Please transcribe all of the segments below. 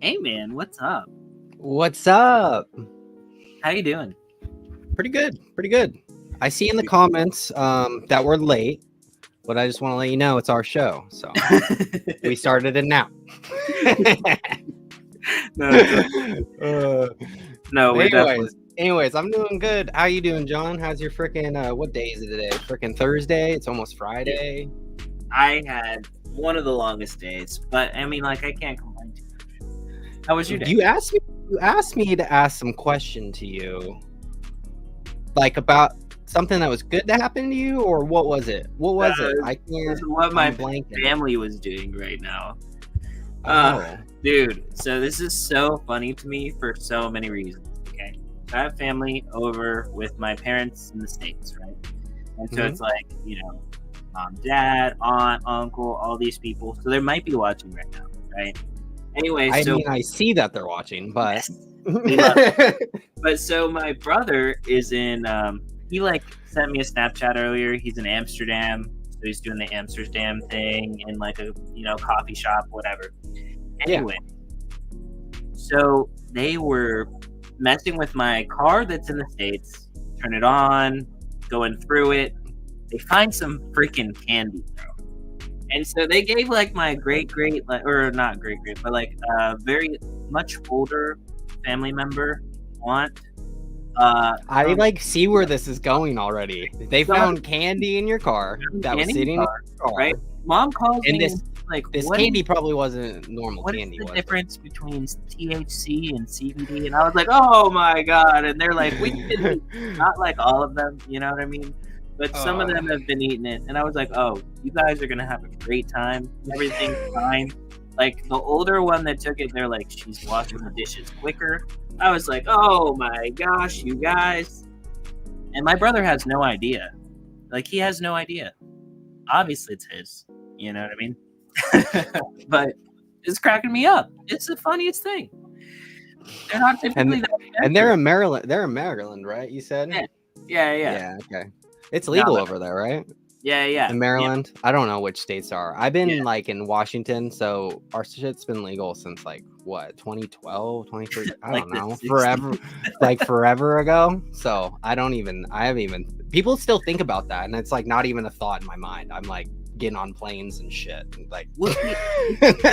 Hey man, what's up? What's up? How you doing? Pretty good. Pretty good. I see in the comments that we're late, but I just want to let you know it's our show. So we started it now. No, we're definitely. Anyways, I'm doing good. How you doing, John? How's your freaking what day is it today? Freaking Thursday. It's almost Friday. I had one of the longest days, but I mean, like, I can't complain too much. How was your day? You asked me to ask some question to you, like about something that was good to happen to you, or what was it? What was it? I can't. This is what my blanking. family was doing right now. Oh. Dude, so this is so funny to me for so many reasons. Okay, so I have family over with my parents in the States, right? And so it's like, you know, mom, dad, aunt, uncle, all these people. So they might be watching right now, right? Anyway, I see that they're watching, but but so my brother is in. He like sent me a Snapchat earlier. He's in Amsterdam, so he's doing the Amsterdam thing in like a coffee shop, whatever. Anyway, so they were messing with my car that's in the States. Turn it on, going through it. They find some freaking candy, bro. And so they gave like my or not great, but like very much older family member want. I like see where this is going already. They found candy in your car that was sitting in your car, right? Mom calls me this, like, this candy probably wasn't normal candy. What's the difference between THC and CBD? And I was like, oh my god! And they're like, we did not like all of them, you know what I mean? But some of them have been eating it, and I was like, oh, you guys are gonna have a great time. Everything's fine. Like the older one that took it, they're like, she's washing the dishes quicker. I was like, oh my gosh, you guys. And my brother has no idea. Like, he has no idea. Obviously, it's his. You know what I mean? But it's cracking me up. It's the funniest thing. They're not typically and they're in Maryland. They're in Maryland, right? You said? Yeah. Okay. It's legal over there, right? Yeah. In Maryland? Yeah. I don't know which states are. I've been like in Washington, so our shit's been legal since like what, 2012, 2013? I don't know. Forever. Like forever ago. So I haven't even people still think about that, and it's like not even a thought in my mind. I'm like getting on planes and shit. Like to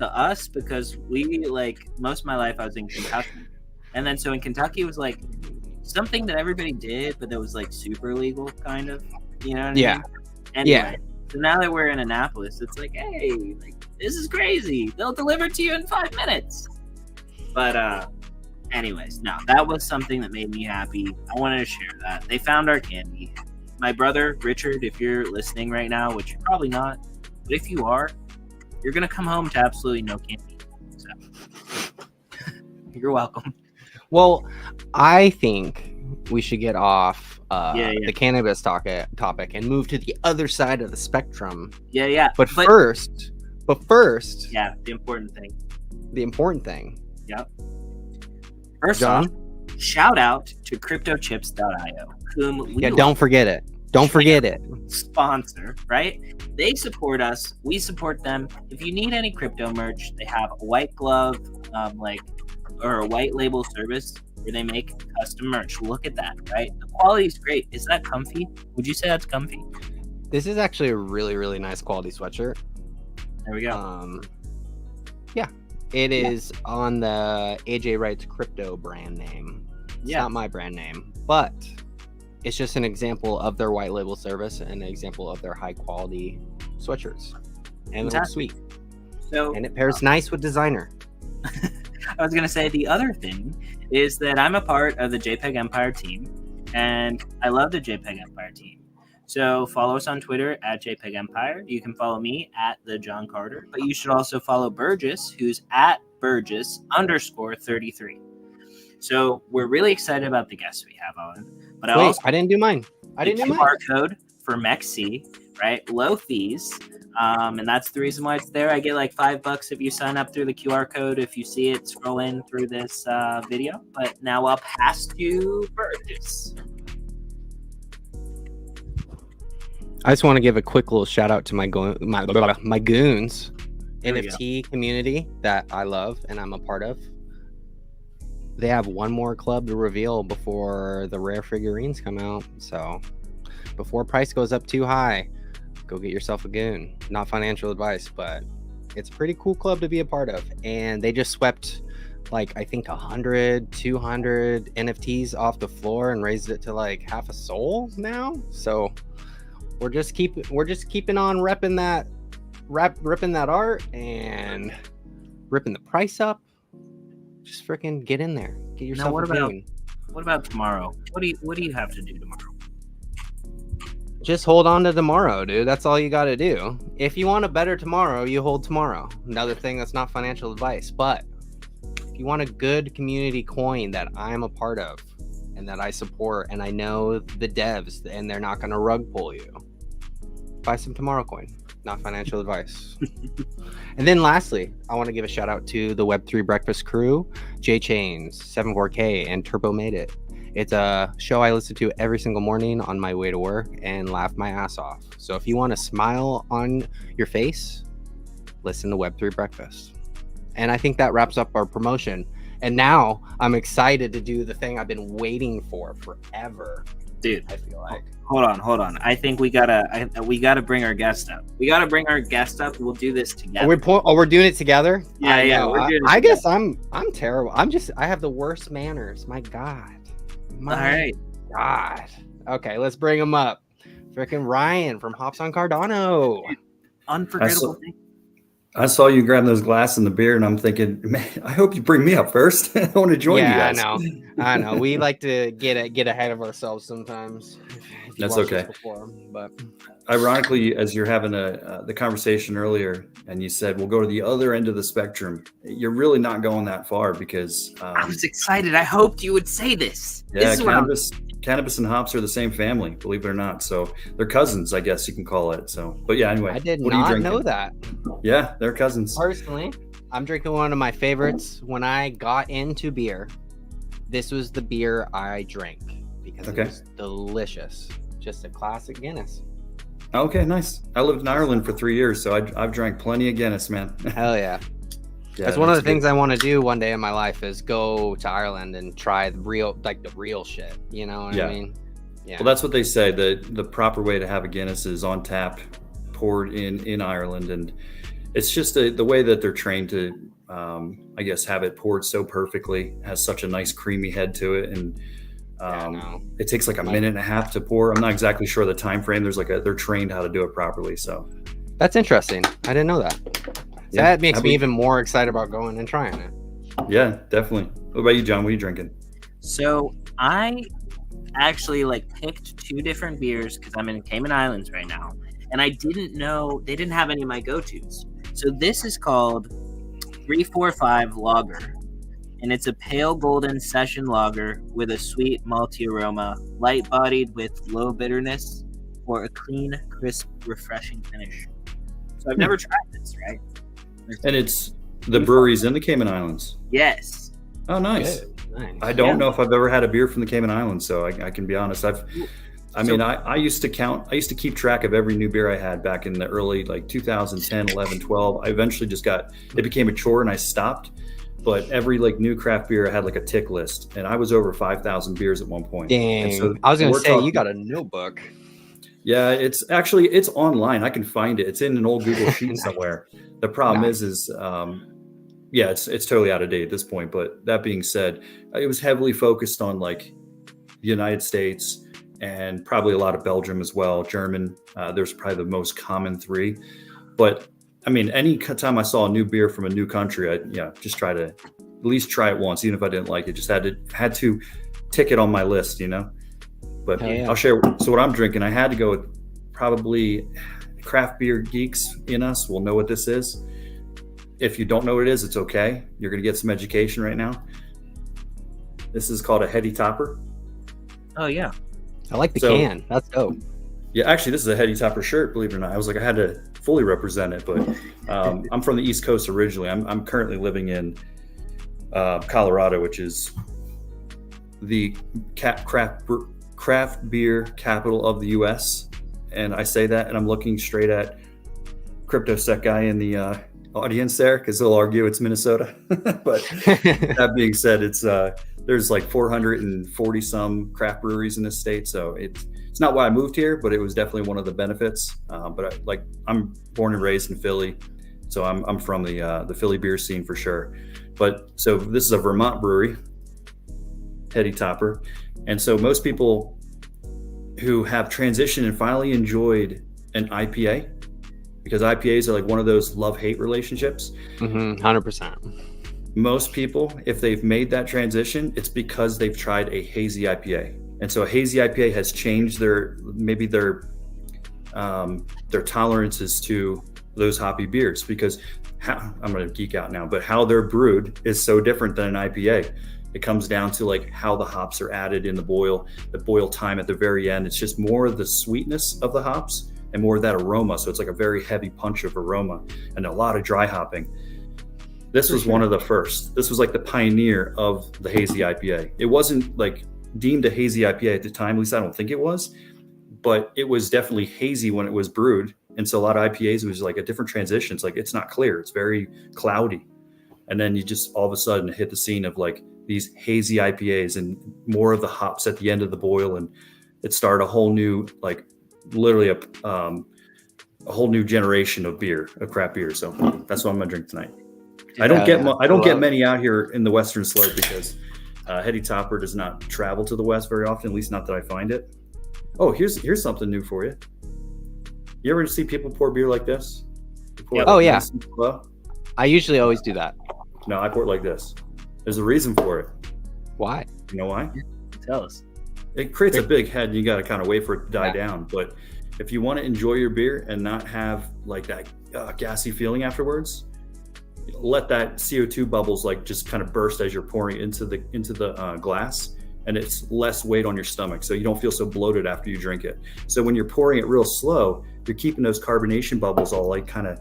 us, because we like most of my life I was in Kentucky. And then so in Kentucky it was like something that everybody did, but that was like super legal, kind of. You know what I mean? Anyway, so now that we're in Annapolis, it's like, hey, like this is crazy. They'll deliver to you in 5 minutes. But anyways, no, that was something that made me happy. I wanted to share that. They found our candy. My brother, Richard, if you're listening right now, which you're probably not, but if you are, you're gonna come home to absolutely no candy. So you're welcome. Well, I think we should get off the cannabis topic and move to the other side of the spectrum. Yeah. But first, yeah, the important thing. Yep. First off, shout out to CryptoChips.io, whom we don't forget it. Don't forget it. Sponsor, right? They support us. We support them. If you need any crypto merch, they have a white glove, or a white label service where they make custom merch. Look at that, right? The quality is great. Is that comfy? Would you say that's comfy? This is actually a really, really nice quality sweatshirt. There we go. It is on the AJ Wright's crypto brand name. It's not my brand name, but it's just an example of their white label service and an example of their high quality sweatshirts. And they're sweet. And it pairs nice with designer. I was going to say the other thing is that I'm a part of the JPEG Empire team, and I love the JPEG Empire team. So follow us on Twitter at JPEG Empire. You can follow me at the John Carter, but you should also follow Burgess, who's at Burgess_33. So we're really excited about the guests we have on. But I didn't do mine. QR code for MEXC, right? Low fees. And that's the reason why it's there. I get like $5 if you sign up through the QR code. If you see it, scroll in through this video. But now I'll pass to Burgess. I just want to give a quick little shout out to my goons NFT community that I love and I'm a part of, they have one more club to reveal before the rare figurines come out. So before price goes up too high, go get yourself a goon. Not financial advice, but it's a pretty cool club to be a part of. And they just swept like, I think 100, 200 NFTs off the floor and raised it to like half a soul now. So we're just keeping on ripping that art and ripping the price up. Just freaking get in there. Get yourself a goon. What about tomorrow? What do you have to do tomorrow? Just hold on to tomorrow, dude. That's all you got to do. If you want a better tomorrow, you hold tomorrow. Another thing that's not financial advice, but if you want a good community coin that I'm a part of and that I support and I know the devs and they're not going to rug pull you, buy some tomorrow coin. Not financial advice. And then lastly, I want to give a shout out to the Web3 Breakfast crew, J Chains, 74K, and Turbo Made It. It's a show I listen to every single morning on my way to work and laugh my ass off. So if you want a smile on your face, listen to Web3 Breakfast. And I think that wraps up our promotion. And now I'm excited to do the thing I've been waiting for forever. Dude, I feel like. Hold on. I think we gotta bring our guest up. We gotta bring our guest up. We'll do this together. We're doing it together. Yeah. I guess I'm terrible. I have the worst manners. My God. All right. God. Okay, let's bring him up. Freaking Ryan from Hops on Cardano. Unforgettable thing. I saw you grab those glass and the beer, and I'm thinking, man, I hope you bring me up first. I want to join you guys. I know. We like to get ahead of ourselves sometimes. That's okay. Before, but ironically, as you're having the conversation earlier, and you said we'll go to the other end of the spectrum, you're really not going that far because I was excited. I hoped you would say this. Yeah, cannabis and hops are the same family, believe it or not. So they're cousins, I guess you can call it. So, but yeah, anyway, I did not know that. Yeah, they're cousins. Personally, I'm drinking one of my favorites. When I got into beer, this was the beer I drank because it was delicious. Just a classic Guinness. Okay, nice. I lived in Ireland for 3 years, so I've drank plenty of Guinness, man. Hell yeah. That's one of the things I want to do one day in my life is go to Ireland and try the real shit. You know what I mean? Yeah. Well, that's what they say. The proper way to have a Guinness is on tap, poured in Ireland, and it's just the way that they're trained to, I guess, have it poured so perfectly. It has such a nice creamy head to it, and it takes like a minute and a half to pour. I'm not exactly sure the time frame. There's they're trained how to do it properly. So that's interesting. I didn't know that. Yeah, that makes me even more excited about going and trying it. Yeah, definitely. What about you, John? What are you drinking? So I actually picked two different beers because I'm in Cayman Islands right now, and I didn't know they didn't have any of my go-tos. So this is called 345 Lager, and it's a pale golden session lager with a sweet malty aroma, light-bodied with low bitterness for a clean, crisp, refreshing finish. So I've never tried this, right? And it's the breweries in the Cayman Islands. Yes. Oh, nice. I don't know if I've ever had a beer from the Cayman Islands, so I can be honest. I used to keep track of every new beer I had back in the early 2010, 11, 12. I eventually it became a chore and I stopped. But every new craft beer I had a tick list, and I was over 5,000 beers at one point. Dang. So I was going to say, you got a notebook. Yeah, it's online. I can find it. It's in an old Google Sheet somewhere. The problem is it's totally out of date at this point. But that being said, it was heavily focused on the United States and probably a lot of Belgium as well. German, there's probably the most common three. But I mean, any time I saw a new beer from a new country, I'd just try to at least try it once, even if I didn't like it. Just had to tick it on my list, But I'll share. So what I'm drinking, I had to go with probably craft beer geeks in us will know what this is. If you don't know what it is, it's okay. You're going to get some education right now. This is called a Heady Topper. Oh, yeah. I like the can. That's dope. Yeah, actually, this is a Heady Topper shirt, believe it or not. I was I had to fully represent it, but I'm from the East Coast originally. I'm currently living in Colorado, which is the craft beer capital of the U.S. And I say that, and I'm looking straight at CryptoSec guy in the audience there because they'll argue it's Minnesota. But that being said, it's there's like 440 some craft breweries in this state, so it's not why I moved here, but it was definitely one of the benefits. But I'm born and raised in Philly, so I'm from the Philly beer scene for sure. But so this is a Vermont brewery, Heady Topper, and so most people who have transitioned and finally enjoyed an IPA, because IPAs are like one of those love-hate relationships. 100%. Most people, if they've made that transition, it's because they've tried a hazy IPA. And so a hazy IPA has changed their tolerances to those hoppy beers, because I'm going to geek out now, but how they're brewed is so different than an IPA. It comes down to like how the hops are added in the boil time at the very end. It's just more of the sweetness of the hops and more of that aroma. So it's like a very heavy punch of aroma and a lot of dry hopping. This was one of the first. This was like the pioneer of the hazy IPA. It wasn't like deemed a hazy IPA at the time, at least I don't think it was, but it was definitely hazy when it was brewed. And so a lot of IPAs, it was like a different transition. It's like, it's not clear. It's very cloudy. And then you just all of a sudden hit the scene of like these hazy IPAs and more of the hops at the end of the boil. And it started a whole new, like literally a whole new generation of beer, of craft beer. So that's what I'm going to drink tonight. I don't get many out here in the Western Slope because Heady Topper does not travel to the West very often, at least not that I find it. Oh, here's something new for you. You ever see people pour beer like this? Oh, yeah. I usually always do that. No, I pour it like this. There's a reason for it. Why? You know why? Tell us. It creates a big head and you got to kind of wait for it to die down. But if you want to enjoy your beer and not have like that gassy feeling afterwards, let that CO2 bubbles like just kind of burst as you're pouring into the glass, and it's less weight on your stomach, so you don't feel so bloated after you drink it. So when you're pouring it real slow, you're keeping those carbonation bubbles all like kind of.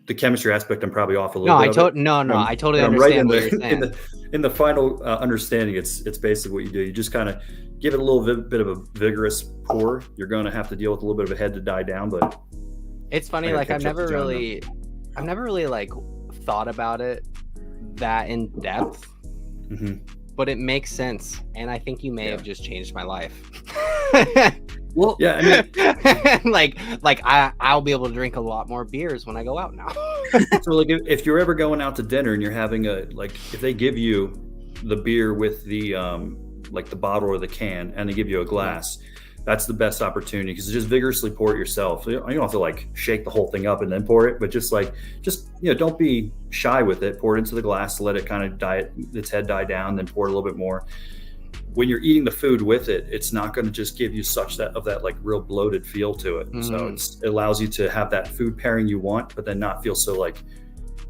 The chemistry aspect, I'm probably off a little bit. I totally understand what you're saying. In the final understanding, it's basically what you do. You just kind of give it a little bit of a vigorous pour. You're going to have to deal with a little bit of a head to die down, but it's funny. Like I've never really like thought about it that in depth, but it makes sense, and I think you may have just changed my life. Well, yeah, I mean, I'll be able to drink a lot more beers when I go out now. So, like, if you're ever going out to dinner and you're having if they give you the beer with the the bottle or the can, and they give you a glass, that's the best opportunity because just vigorously pour it yourself. You don't have to like shake the whole thing up and then pour it, but just don't be shy with it. Pour it into the glass, let it kind of its head die down, then pour it a little bit more. When you're eating the food with it, it's not going to just give you that like real bloated feel to it. So it allows you to have that food pairing you want, but then not feel so like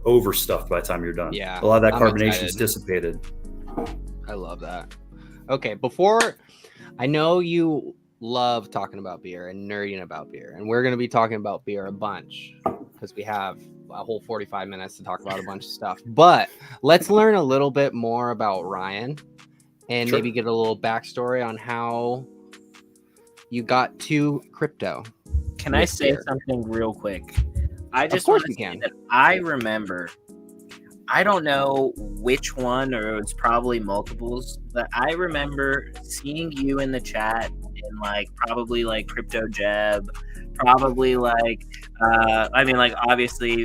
overstuffed by the time you're done. Yeah, a lot of that carbonation is dissipated. I love that. Okay, I know you love talking about beer and nerding about beer, and we're going to be talking about beer a bunch because we have a whole 45 minutes to talk about a bunch of stuff. But let's learn a little bit more about Ryan. And maybe get a little backstory on how you got to crypto. Can I say something real quick? I just want to say that I remember, I don't know which one, or it's probably multiples, but I remember seeing you in the chat in probably Crypto Jeb, probably obviously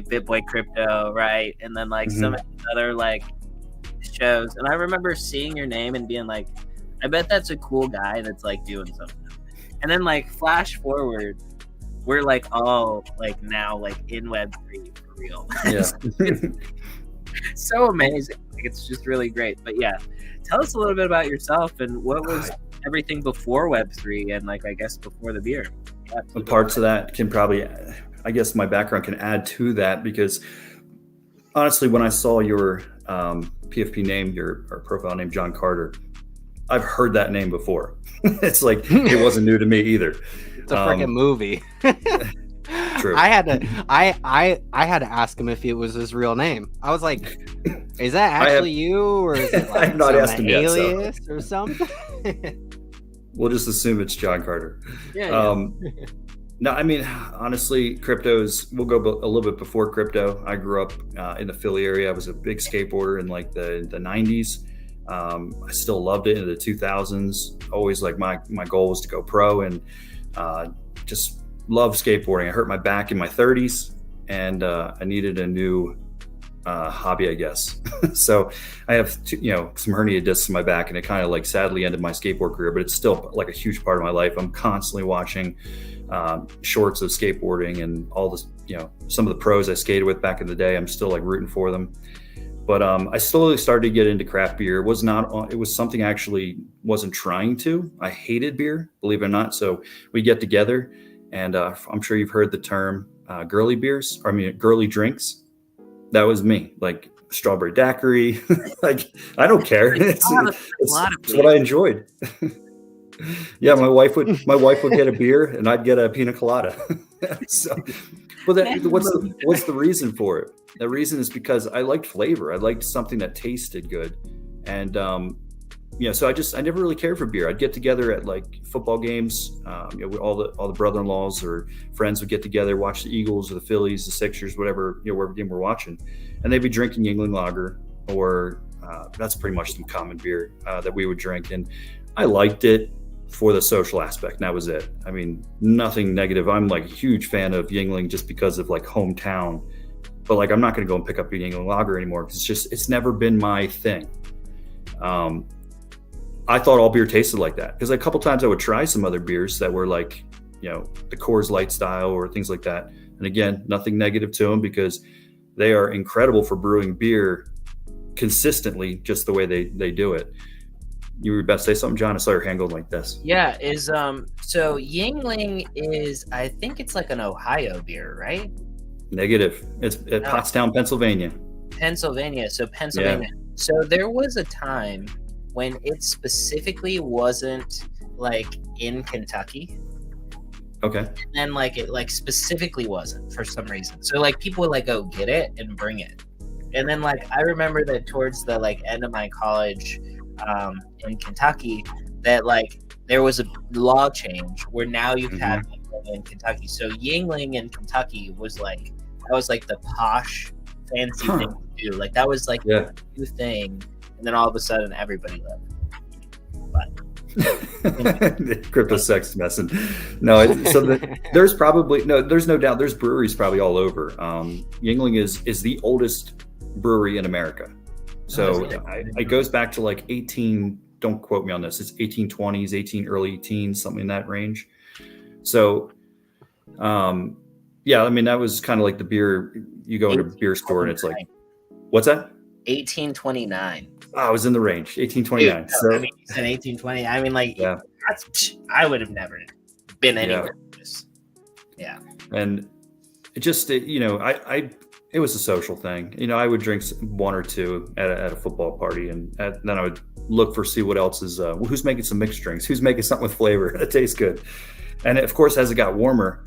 BitBoy Crypto, right? And then some other shows, and I remember seeing your name and being like, I bet that's a cool guy that's doing something. And then flash forward, we're all now in Web3 for real. Yeah. So amazing. It's just really great. But yeah, tell us a little bit about yourself and what was everything before Web3 and I guess before the beer. Yeah, parts of that can probably, I guess my background can add to that, because honestly, when I saw your PFP name, your profile name, John Carter, I've heard that name before. It's it wasn't new to me either. It's a freaking movie. True. I had to ask him if it was his real name. I was like, is that actually you, or is it I have not asked him yet, alias or something? We'll just assume it's John Carter. Yeah. No, I mean, honestly, we'll go a little bit before crypto. I grew up in the Philly area. I was a big skateboarder in like the 90s. I still loved it in the 2000s. Always like my goal was to go pro, and just loved skateboarding. I hurt my back in my 30s, and I needed a new hobby, I guess. So I have some hernia discs in my back, and it kind of like sadly ended my skateboard career, but it's still like a huge part of my life. I'm constantly watching shorts of skateboarding and all this, some of the pros I skated with back in the day. I'm still like rooting for them. But I slowly started to get into craft beer. It was something I actually wasn't trying to. I hated beer, believe it or not. So we get together, and I'm sure you've heard the term girly drinks. That was me, like strawberry daiquiri. Like, I don't care. It's what I enjoyed. Yeah, my wife would get a beer, and I'd get a pina colada. So, what's the reason for it? The reason is because I liked flavor. I liked something that tasted good, and so I never really cared for beer. I'd get together at like football games. All the brother-in-laws or friends would get together, watch the Eagles or the Phillies, the Sixers, whatever game we're watching, and they'd be drinking Yuengling Lager, or that's pretty much some common beer that we would drink, and I liked it for the social aspect, and that was it. I mean, nothing negative. I'm like a huge fan of Yuengling just because of like hometown, but like I'm not going to go and pick up a Yuengling Lager anymore because it's never been my thing. I thought all beer tasted like that because a couple times I would try some other beers that were like, the Coors Light style or things like that. And again, nothing negative to them because they are incredible for brewing beer consistently, just the way they do it. You were about to say something, John? I saw your hand going like this. Yeah, so Yuengling is, I think it's like an Ohio beer, right? Negative. It's at Pottstown, Pennsylvania. So Pennsylvania. Yeah. So there was a time when it specifically wasn't like in Kentucky. Okay. And then like it like specifically wasn't for some reason. So like people would like go get it and bring it. And then like I remember that towards the like end of my college in Kentucky, that like there was a law change where now you have Yuengling in Kentucky. So Yuengling in Kentucky was like the posh fancy thing to do. Like that was like the new thing. And then all of a sudden, everybody left. But crypto sex messing. No, there's no doubt. There's breweries probably all over. Yuengling is the oldest brewery in America. So it goes back to like 18. Don't quote me on this. It's 1820s, early teens, something in that range. So, I mean that was kind of like the beer. You go into a beer store and it's like, what's that? 1829. Oh, I was in the range, 1829. So I mean, you said 1820. I mean, like, I would have never been anywhere. Yeah. And it just, it was a social thing. I would drink one or two at a football party, and then I would look see what else is, who's making some mixed drinks, who's making something with flavor that tastes good. And of course, as it got warmer,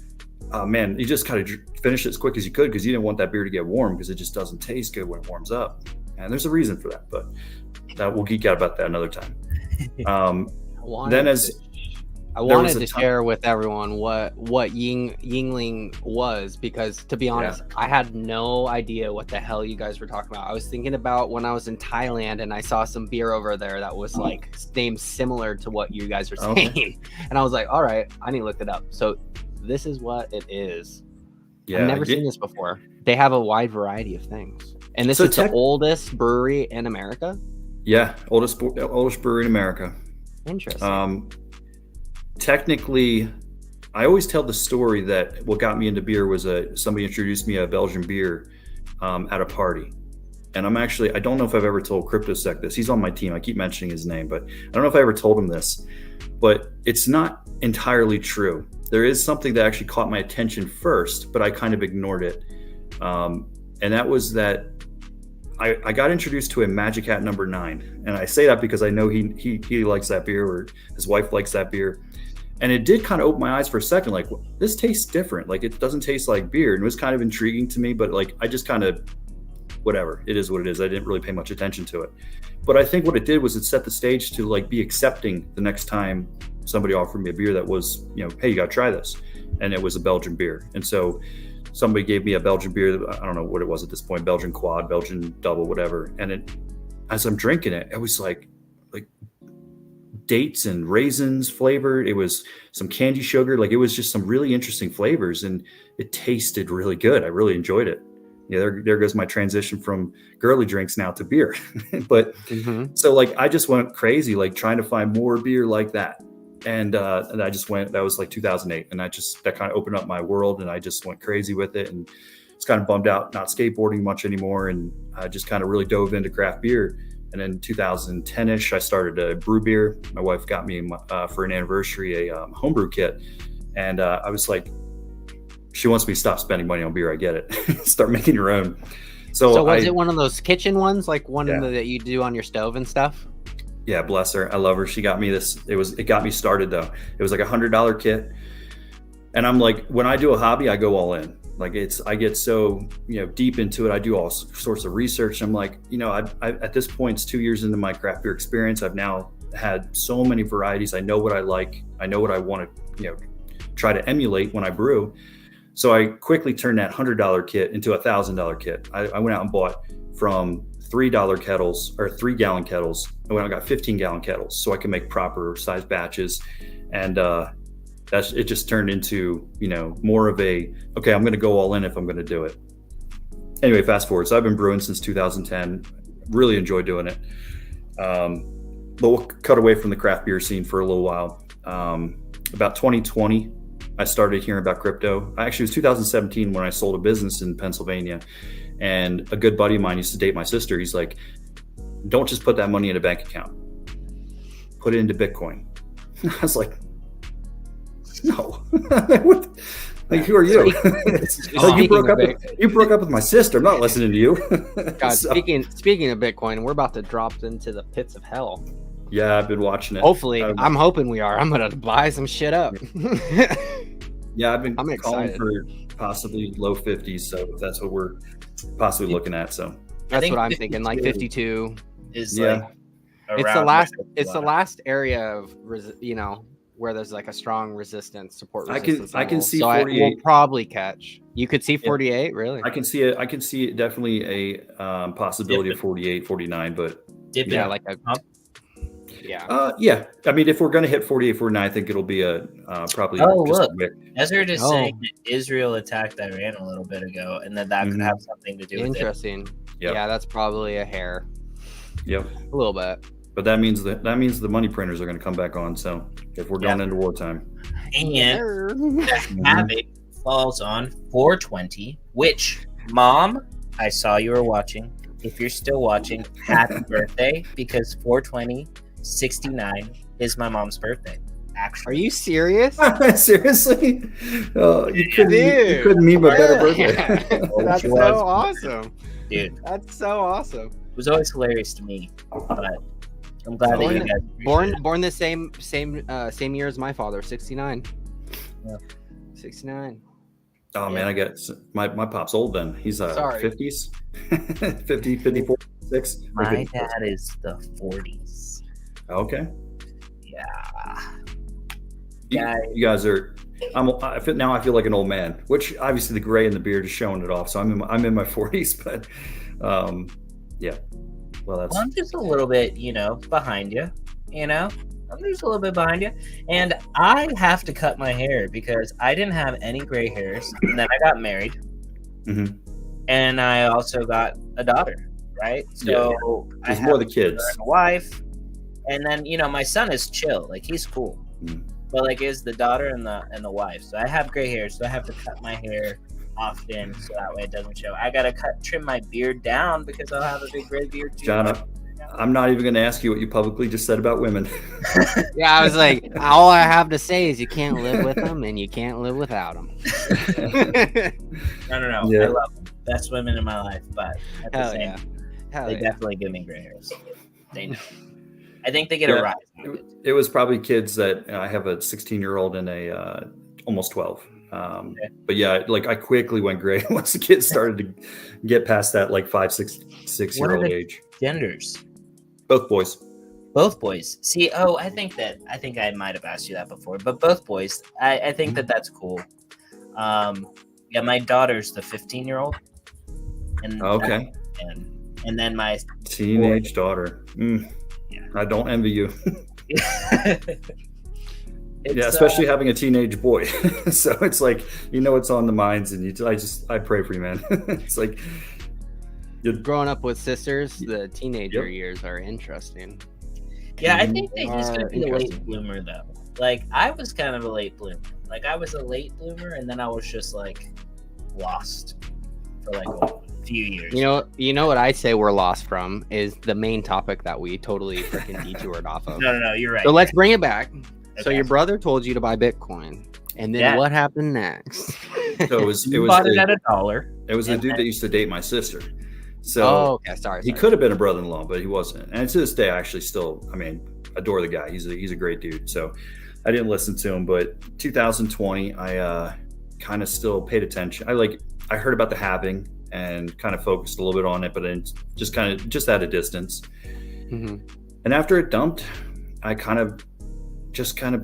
man, you just kind of finish it as quick as you could because you didn't want that beer to get warm because it just doesn't taste good when it warms up. And there's a reason for that, but we'll geek out about that another time. I wanted to share with everyone what Yuengling was, because to be honest, I had no idea what the hell you guys were talking about. I was thinking about when I was in Thailand and I saw some beer over there that was like named similar to what you guys are saying. And I was like, all right, I need to look it up. So this is what it is. Yeah, I've never seen this before. They have a wide variety of things. And this is the oldest brewery in America? Yeah, oldest brewery in America. Interesting. Technically, I always tell the story that what got me into beer was somebody introduced me a Belgian beer at a party. And I don't know if I've ever told CryptoSec this. He's on my team. I keep mentioning his name, but I don't know if I ever told him this. But it's not entirely true. There is something that actually caught my attention first, but I kind of ignored it. And that was that I got introduced to a Magic Hat number 9. And I say that because I know he likes that beer, or his wife likes that beer. And it did kind of open my eyes for a second. Like, this tastes different. Like, it doesn't taste like beer. And it was kind of intriguing to me, but like, I just kind of, whatever, it is what it is. I didn't really pay much attention to it. But I think what it did was it set the stage to like be accepting the next time somebody offered me a beer that was, hey, you got to try this. and it was a Belgian beer. And so somebody gave me a Belgian beer. I don't know what it was at this point, Belgian quad, Belgian double, whatever. And as I'm drinking it, it was like dates and raisins flavored. It was some candy sugar. Like, it was just some really interesting flavors, and it tasted really good. I really enjoyed it. Yeah, there goes my transition from girly drinks now to beer. But so like, I just went crazy, like trying to find more beer like that. And I just went, that was like 2008. And that kind of opened up my world, and I just went crazy with it, and was kind of bummed out not skateboarding much anymore. And I just kind of really dove into craft beer. And in 2010-ish, I started to brew beer. My wife got me for an anniversary a homebrew kit. And I was like, she wants me to stop spending money on beer. I get it. Start making your own. So was it one of those kitchen ones, like one that you do on your stove and stuff? Yeah, bless her. I love her. She got me this. It got me started though. It was like $100 kit. And I'm like, when I do a hobby, I go all in. Like, I get so, deep into it. I do all sorts of research. I'm like, I at this point, it's 2 years into my craft beer experience. I've now had so many varieties. I know what I like. I know what I want to, try to emulate when I brew. So I quickly turned that $100 kit into a $1,000 kit. I went out and bought from $3 kettles or 3-gallon kettles. I went out and got 15-gallon kettles so I can make proper size batches. And, it just turned into, more of a, okay, I'm going to go all in if I'm going to do it. Anyway, fast forward. So I've been brewing since 2010. Really enjoy doing it. But we'll cut away from the craft beer scene for a little while. About 2020, I started hearing about crypto. Actually, it was 2017 when I sold a business in Pennsylvania. And a good buddy of mine used to date my sister. He's like, don't just put that money in a bank account. Put it into Bitcoin. I was like, no. Like, who are you? You broke up with my sister. I'm not listening to you. God, speaking of Bitcoin, we're about to drop into the pits of hell. Yeah, I've been watching it. Hopefully, I'm hoping we are. I'm gonna buy some shit up. Yeah, I'm excited. calling for possibly low 50s, so that's what we're possibly looking at. So that's what I'm thinking, like 52 is it's the last area of where there's like a strong support resistance. I can see so 48. We'll probably catch. You could see 48, really. I can see it. I can see it, definitely a possibility of 48, 49, but yeah, like a yeah. I mean, if we're going to hit 48, 49, I think it'll be a probably. Look, Ezra just saying that Israel attacked Iran a little bit ago, and that could have something to do with it. Interesting. Yep. Yeah, that's probably a hair. Yep, a little bit. But that means the money printers are going to come back on. So if we're going into wartime, and the habit falls on 420, which, Mom, I saw you were watching. If you're still watching, happy birthday, because 420. 69 is my mom's birthday. Actually, are you serious? Seriously? You couldn't meet my better birthday. That's so awesome, dude. That's so awesome. It was always hilarious to me, but I'm glad that you guys born the same year as my father, 69. Yeah. 69. Oh man, I get my pop's old then. He's 50s, 50, 54, 6. My dad is the 40s. Okay. Yeah. You guys are. I feel like an old man, which obviously the gray and the beard is showing it off. So I'm in my 40s, but yeah. Well, I'm just a little bit, behind you. I'm just a little bit behind you, and I have to cut my hair because I didn't have any gray hairs, and then I got married, and I also got a daughter. Right. So I have more the kids, a wife. And then, my son is chill. Like, he's cool. But, like, is the daughter and the wife. So I have gray hair, so I have to cut my hair often so that way it doesn't show. I got to trim my beard down because I'll have a big gray beard, too. John, I'm not even going to ask you what you publicly just said about women. Yeah, I was like, all I have to say is you can't live with them and you can't live without them. No. Yeah. I love them. Best women in my life. But at the same time, they definitely give me gray hairs. They know. I think they get a rise. It was probably kids that I have a 16-year-old and a almost 12. But yeah, like I quickly went gray once the kids started to get past that like 6-year-old age. Genders? Both boys. Both boys. See, I think I might have asked you that before, but both boys. I think that's cool. Yeah, my daughter's the 15-year-old. And Okay. and then my Teenage daughter. Yeah. I don't envy you. It's, Yeah, especially having a teenage boy. So it's like, what's on the minds, and I pray for you, man. It's like Growing up with sisters, the teenager years are interesting. yeah, I think that he's gonna be a late Interesting. bloomer though. Like I was kind of a late bloomer. Like I was a late bloomer, and then I was just like lost for like a few years. You know what I say we're lost from is the main topic that we totally freaking detoured off of. No, you're right. So let's bring it back. So Okay. your brother told you to buy Bitcoin, and then Yeah. what happened next? So it was You bought it at $1. it was the dude that used to date my sister. So Oh, okay. Sorry. he could have been a brother-in-law, but he wasn't. And to this day, I actually still, adore the guy. He's a great dude. So I didn't listen to him, but 2020, I kind of still paid attention. I heard about the halving and kind of focused a little bit on it, but then just at a distance. Mhm. And after it dumped, I kind of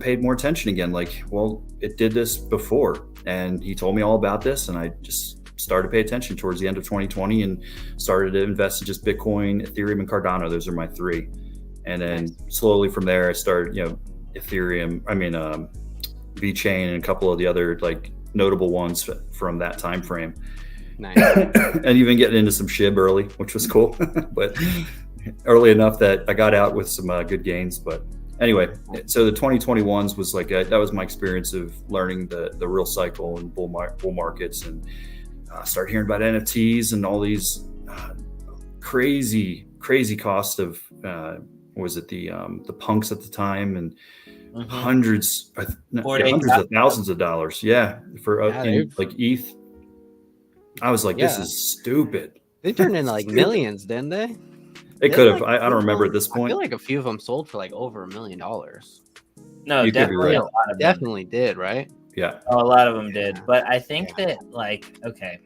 paid more attention again. Like, well, it did this before, and he told me all about this, and I just started to pay attention towards the end of 2020 and started to invest in just Bitcoin, Ethereum, and Cardano. Those are my three. And then slowly from there, I started, Ethereum, VeChain, and a couple of the other like notable ones from that time frame. Nice. And even getting into some SHIB early, which was cool, but early enough that I got out with some good gains. But anyway, so the 2021s was like that was my experience of learning the real cycle and bull markets, and started hearing about NFTs and all these crazy cost of was it the punks at the time, and hundreds of thousands of dollars, for like ETH. I was like, this is stupid. They turned into like millions, didn't they? They could have. I don't remember at this I point. feel like a few of them sold for like over $1 million. No, You could be definitely right. a lot of them. Definitely did, right? Yeah. A lot of them did, but I think that like okay,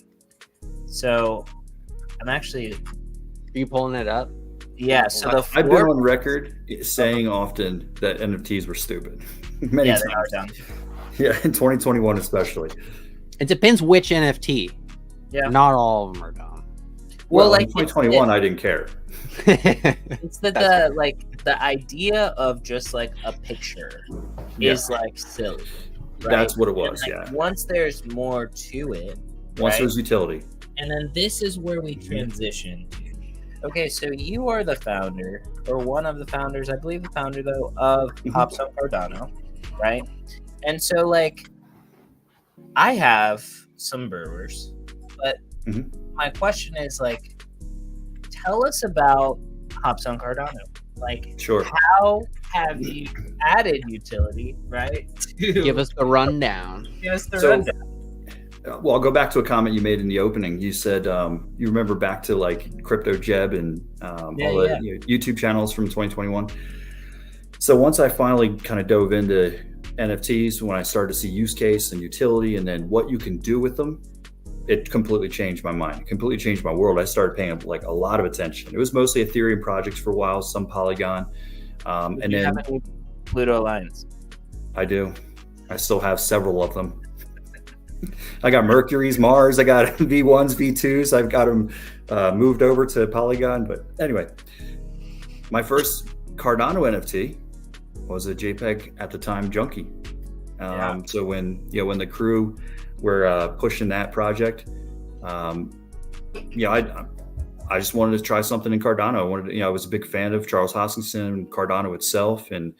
so I'm actually Are you pulling it up? yeah. So the I've been four, on record saying often that NFTs were stupid. Many yeah, they are times. dumb. Yeah, in 2021 especially. It depends which NFT. Yeah. Not all of them are dumb. Well, in like 2021, I didn't care. it's the idea of just like a picture is like silly. Right? That's what it was. And, like, Yeah. Once there's more to it, Once right? there's utility. And then this is where we transition to. Okay, so you are the founder, or one of the founders, I believe the founder though, of Hops on Cardano, right? And so like I have some brewers, but my question is like, tell us about Hops on Cardano. Like, Sure. how have you added utility, right? Give us the rundown. Give us the So- rundown. Well, I'll go back to a comment you made in the opening. You said you remember back to like Crypto Jeb and all the YouTube channels from 2021. So once I finally kind of dove into NFTs, when I started to see use case and utility and then what you can do with them, it completely changed my mind, completely changed my world. I started paying like a lot of attention. It was mostly Ethereum projects for a while, some Polygon. And You then have any Pluto Alliance? I do. I still have several of them. I got Mercury's, Mars. I got V1s, V2s. I've got them moved over to Polygon. But anyway, my first Cardano NFT was a JPEG at the time junkie. So when the crew were pushing that project, I just wanted to try something in Cardano. I was a big fan of Charles Hoskinson and Cardano itself, and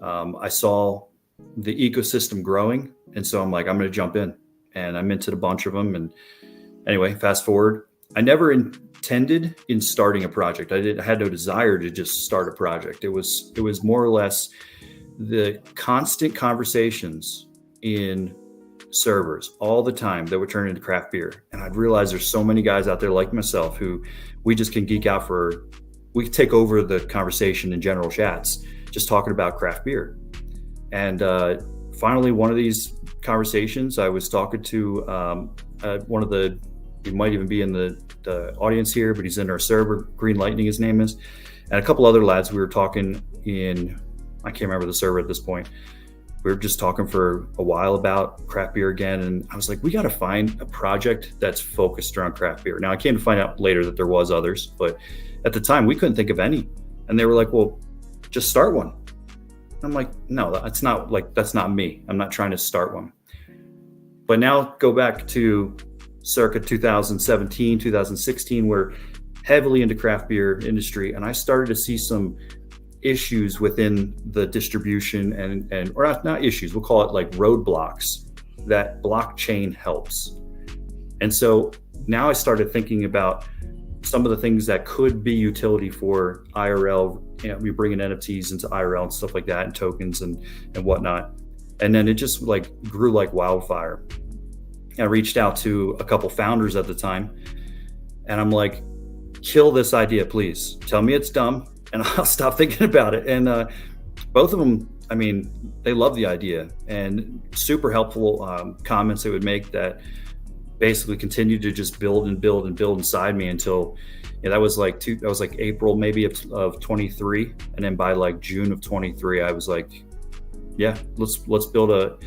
I saw the ecosystem growing, and so I'm like, I'm going to jump in, and I minted a bunch of them. And anyway, fast forward, I never intended in starting a project. I had no desire to just start a project. It was more or less the constant conversations in servers all the time that would turn into craft beer. And I'd realize there's so many guys out there like myself who we just can geek out we can take over the conversation in general chats, just talking about craft beer. And finally, one of these conversations, I was talking to one of he might even be in the audience here, but he's in our server, Green Lightning, his name is, and a couple other lads. We were talking I can't remember the server at this point, we were just talking for a while about craft beer again. And I was like, we got to find a project that's focused around craft beer. Now, I came to find out later that there was others, but at the time we couldn't think of any. And they were like, well, just start one. I'm like, no, that's not me. I'm not trying to start one. But now go back to circa 2017, 2016, we're heavily into craft beer industry. And I started to see some issues within the distribution or not issues, we'll call it like roadblocks that blockchain helps. And so now I started thinking about some of the things that could be utility for IRL. We bring in NFTs into IRL and stuff like that, and tokens and whatnot. And then it just like grew like wildfire. I reached out to a couple founders at the time, and I'm like, kill this idea, please. Tell me it's dumb, and I'll stop thinking about it. And both of them, I mean, they love the idea, and super helpful comments they would make that basically continued to just build and build and build inside me until that was like April maybe of 23, and then by like June of 23, I was like, yeah, let's build an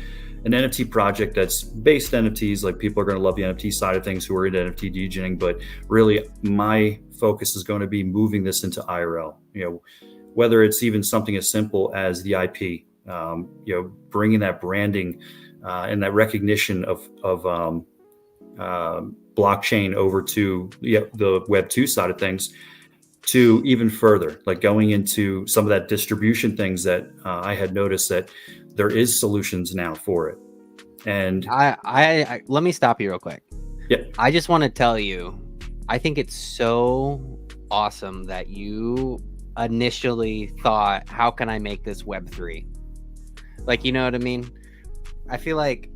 NFT project that's based NFTs. Like, people are going to love the NFT side of things who are into NFT DJing, but really my focus is going to be moving this into IRL. Whether it's even something as simple as the IP, bringing that branding and that recognition of blockchain over to the Web 2 side of things, to even further, like going into some of that distribution things that I had noticed that there is solutions now for it. And I let me stop you real quick. Yeah. I just want to tell you, I think it's so awesome that you initially thought, how can I make this Web3? Like, you know what I mean? I feel like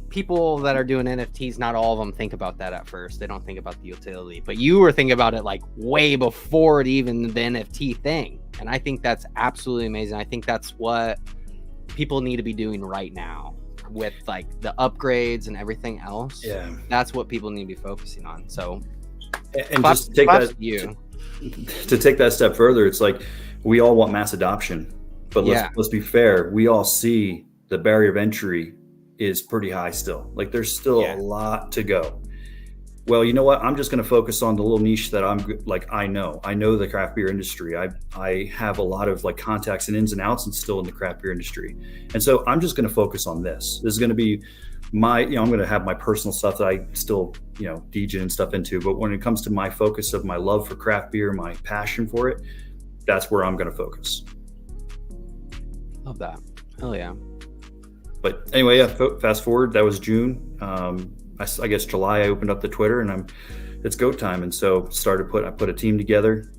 people that are doing NFTs, not all of them think about that at first. They don't think about the utility, but you were thinking about it like way before it even the NFT thing. And I think that's absolutely amazing. I think that's what people need to be doing right now with like the upgrades and everything else. Yeah, that's what people need to be focusing on. So, and just take that to take that step further, it's like we all want mass adoption, but let's be fair. We all see the barrier of entry is pretty high still. Like, there's still a lot to go. Well, you know what? I'm just going to focus on the little niche that I'm like, I know the craft beer industry. I have a lot of like contacts and ins and outs and still in the craft beer industry. And so I'm just going to focus on this. This is going to be my, I'm going to have my personal stuff that I still, DJ and stuff into. But when it comes to my focus of my love for craft beer, my passion for it, that's where I'm going to focus. Love that. Hell yeah. But anyway, fast forward, that was June. I guess July, I opened up the Twitter, and it's go time. And so I put a team together.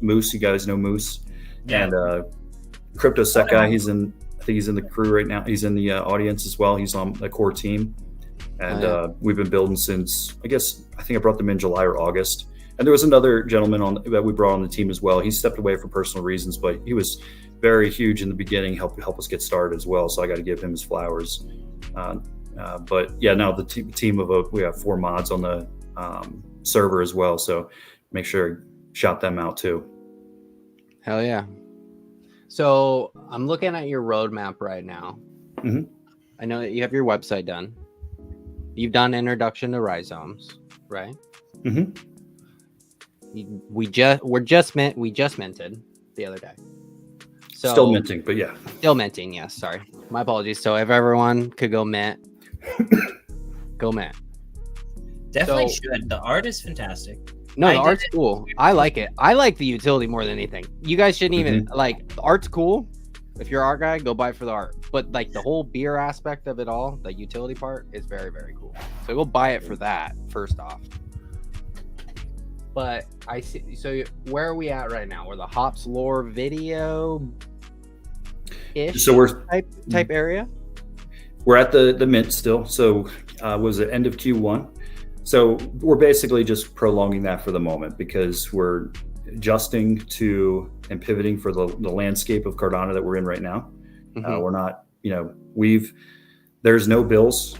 Moose, you guys know Moose, and CryptoSec guy. I think he's in the crew right now. He's in the audience as well. He's on the core team, and we've been building since, I think I brought them in July or August. And there was another gentleman that we brought on the team as well. He stepped away for personal reasons, but he was very huge in the beginning, help us get started as well. So I got to give him his flowers. But yeah, now the team of we have 4 mods on the server as well. So make sure shout them out too. Hell yeah. So I'm looking at your roadmap right now. Mm-hmm. I know that you have your website done. You've done introduction to Rhizomes, right? Mm-hmm. We just minted the other day. So, still minting, but yeah. Still minting, yes. Sorry. My apologies. So if everyone could go mint, go mint. Definitely should. The art is fantastic. No, the art's cool. I like it. I like the utility more than anything. You guys shouldn't even, like, the art's cool. If you're an art guy, go buy it for the art. But, like, the whole beer aspect of it all, the utility part, is very, very cool. So go buy it for that, first off. But I see. So where are we at right now? We're the Hops Lore video ish. So we're type area. We're at the mint still. So was it end of Q1? So we're basically just prolonging that for the moment because we're adjusting to and pivoting for the landscape of Cardano that we're in right now. Mm-hmm. We're not, there's no bills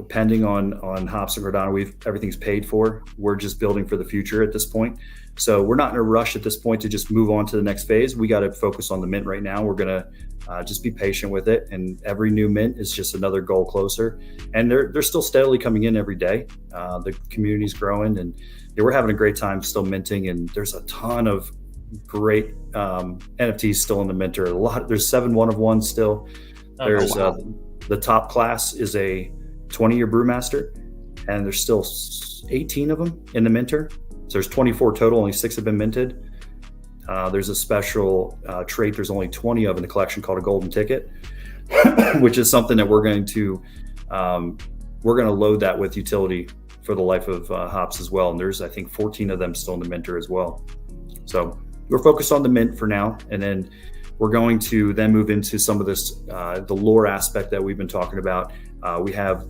pending on Hops and Cardano. Everything's paid for. We're just building for the future at this point. So we're not in a rush at this point to just move on to the next phase. We got to focus on the mint right now. We're going to just be patient with it. And every new mint is just another goal closer. And they're still steadily coming in every day. The community's growing, and we're having a great time still minting. And there's a ton of great NFTs still in the minter. There's 7 one-of-ones still. There's the top class is a 20-year brewmaster, and there's still 18 of them in the minter. So there's 24 total, only 6 have been minted. There's a special trait there's only 20 of in the collection called a golden ticket, which is something that we're going to load that with utility for the life of hops as well. And there's, I think, 14 of them still in the minter as well. So we're focused on the mint for now, and then we're going to then move into some of this, the lore aspect that we've been talking about. We have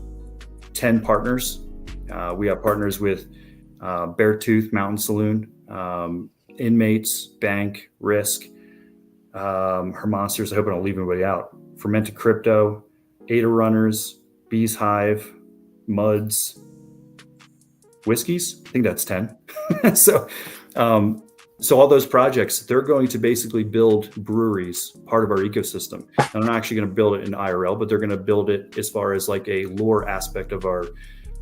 10 partners. We have partners with Beartooth Mountain Saloon, Inmates, Bank, Risk, Her Monsters. I hope I don't leave anybody out. Fermented Crypto, Ada Runners, Bees Hive, Muds, Whiskeys. I think that's 10. So all those projects, they're going to basically build breweries, part of our ecosystem. And they're not actually going to build it in IRL, but they're going to build it as far as like a lore aspect of our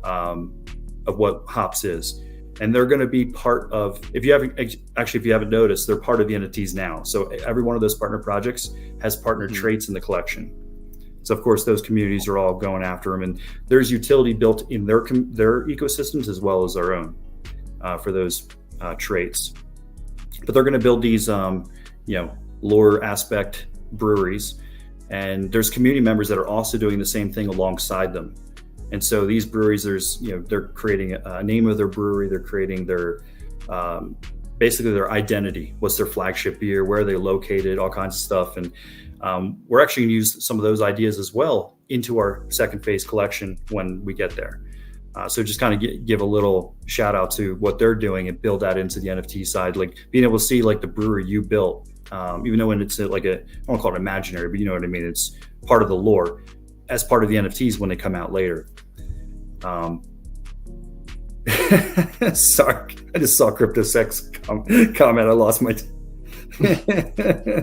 of what hops is. And they're going to be part of, if you haven't noticed, they're part of the NFTs now. So every one of those partner projects has partner traits in the collection. So of course, those communities are all going after them, and there's utility built in their ecosystems as well as our own for those traits. But they're going to build these, lore aspect breweries, and there's community members that are also doing the same thing alongside them. And so these breweries, they're creating a name of their brewery. They're creating their, basically their identity. What's their flagship beer? Where are they located? All kinds of stuff. And we're actually going to use some of those ideas as well into our second phase collection when we get there. So just kind of give a little shout out to what they're doing and build that into the NFT side, like being able to see like the brewery you built, even though when it's like I don't call it imaginary, but you know what I mean? It's part of the lore as part of the NFTs when they come out later. Sorry, I just saw CryptoSex comment. I lost my.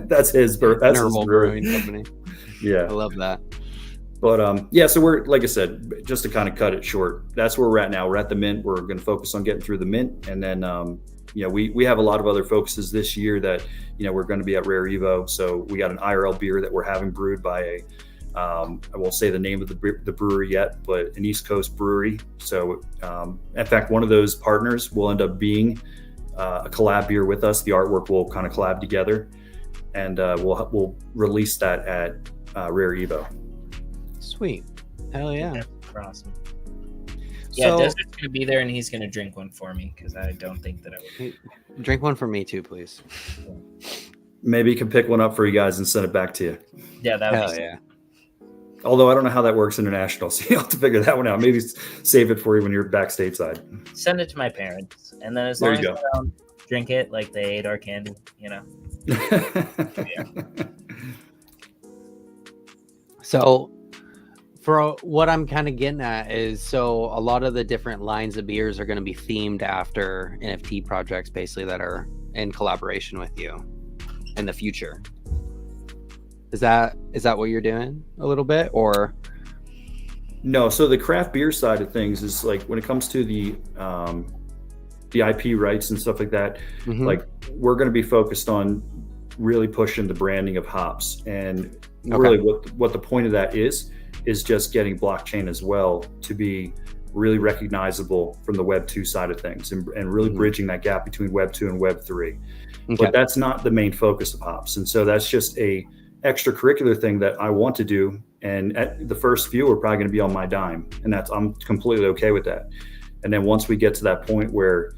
That's his brewing company. Yeah, I love that. But so we're, like I said, just to kind of cut it short, that's where we're at now. We're at the mint. We're going to focus on getting through the mint, and then we have a lot of other focuses this year that we're going to be at Rare Evo. So we got an IRL beer that we're having brewed by a I won't say the name of the brewery yet, but an East Coast brewery. So in fact, one of those partners will end up being a collab beer with us. The artwork will kind of collab together, and we'll release that at Rare Evo. Sweet. Hell yeah. That's awesome. Yeah, Desert's going to be there, and he's going to drink one for me, because I don't think that I would. Drink one for me too, please. Maybe you can pick one up for you guys and send it back to you. Yeah, that would be yeah. Although I don't know how that works international, so you'll have to figure that one out. Maybe save it for you when you're back stateside. Send it to my parents, and then as long as I don't drink it like they ate our candy, Yeah. So for what I'm kind of getting at is, so a lot of the different lines of beers are going to be themed after NFT projects, basically, that are in collaboration with you in the future. Is that what you're doing a little bit, or? No. So the craft beer side of things is like when it comes to the IP rights and stuff like that, like we're going to be focused on really pushing the branding of hops, and really what the point of that is just getting blockchain as well to be really recognizable from the Web 2 side of things, and really bridging that gap between Web 2 and Web 3. But that's not the main focus of hops. And so that's just a extracurricular thing that I want to do. And at the first few are probably going to be on my dime, and I'm completely okay with that. And then once we get to that point where,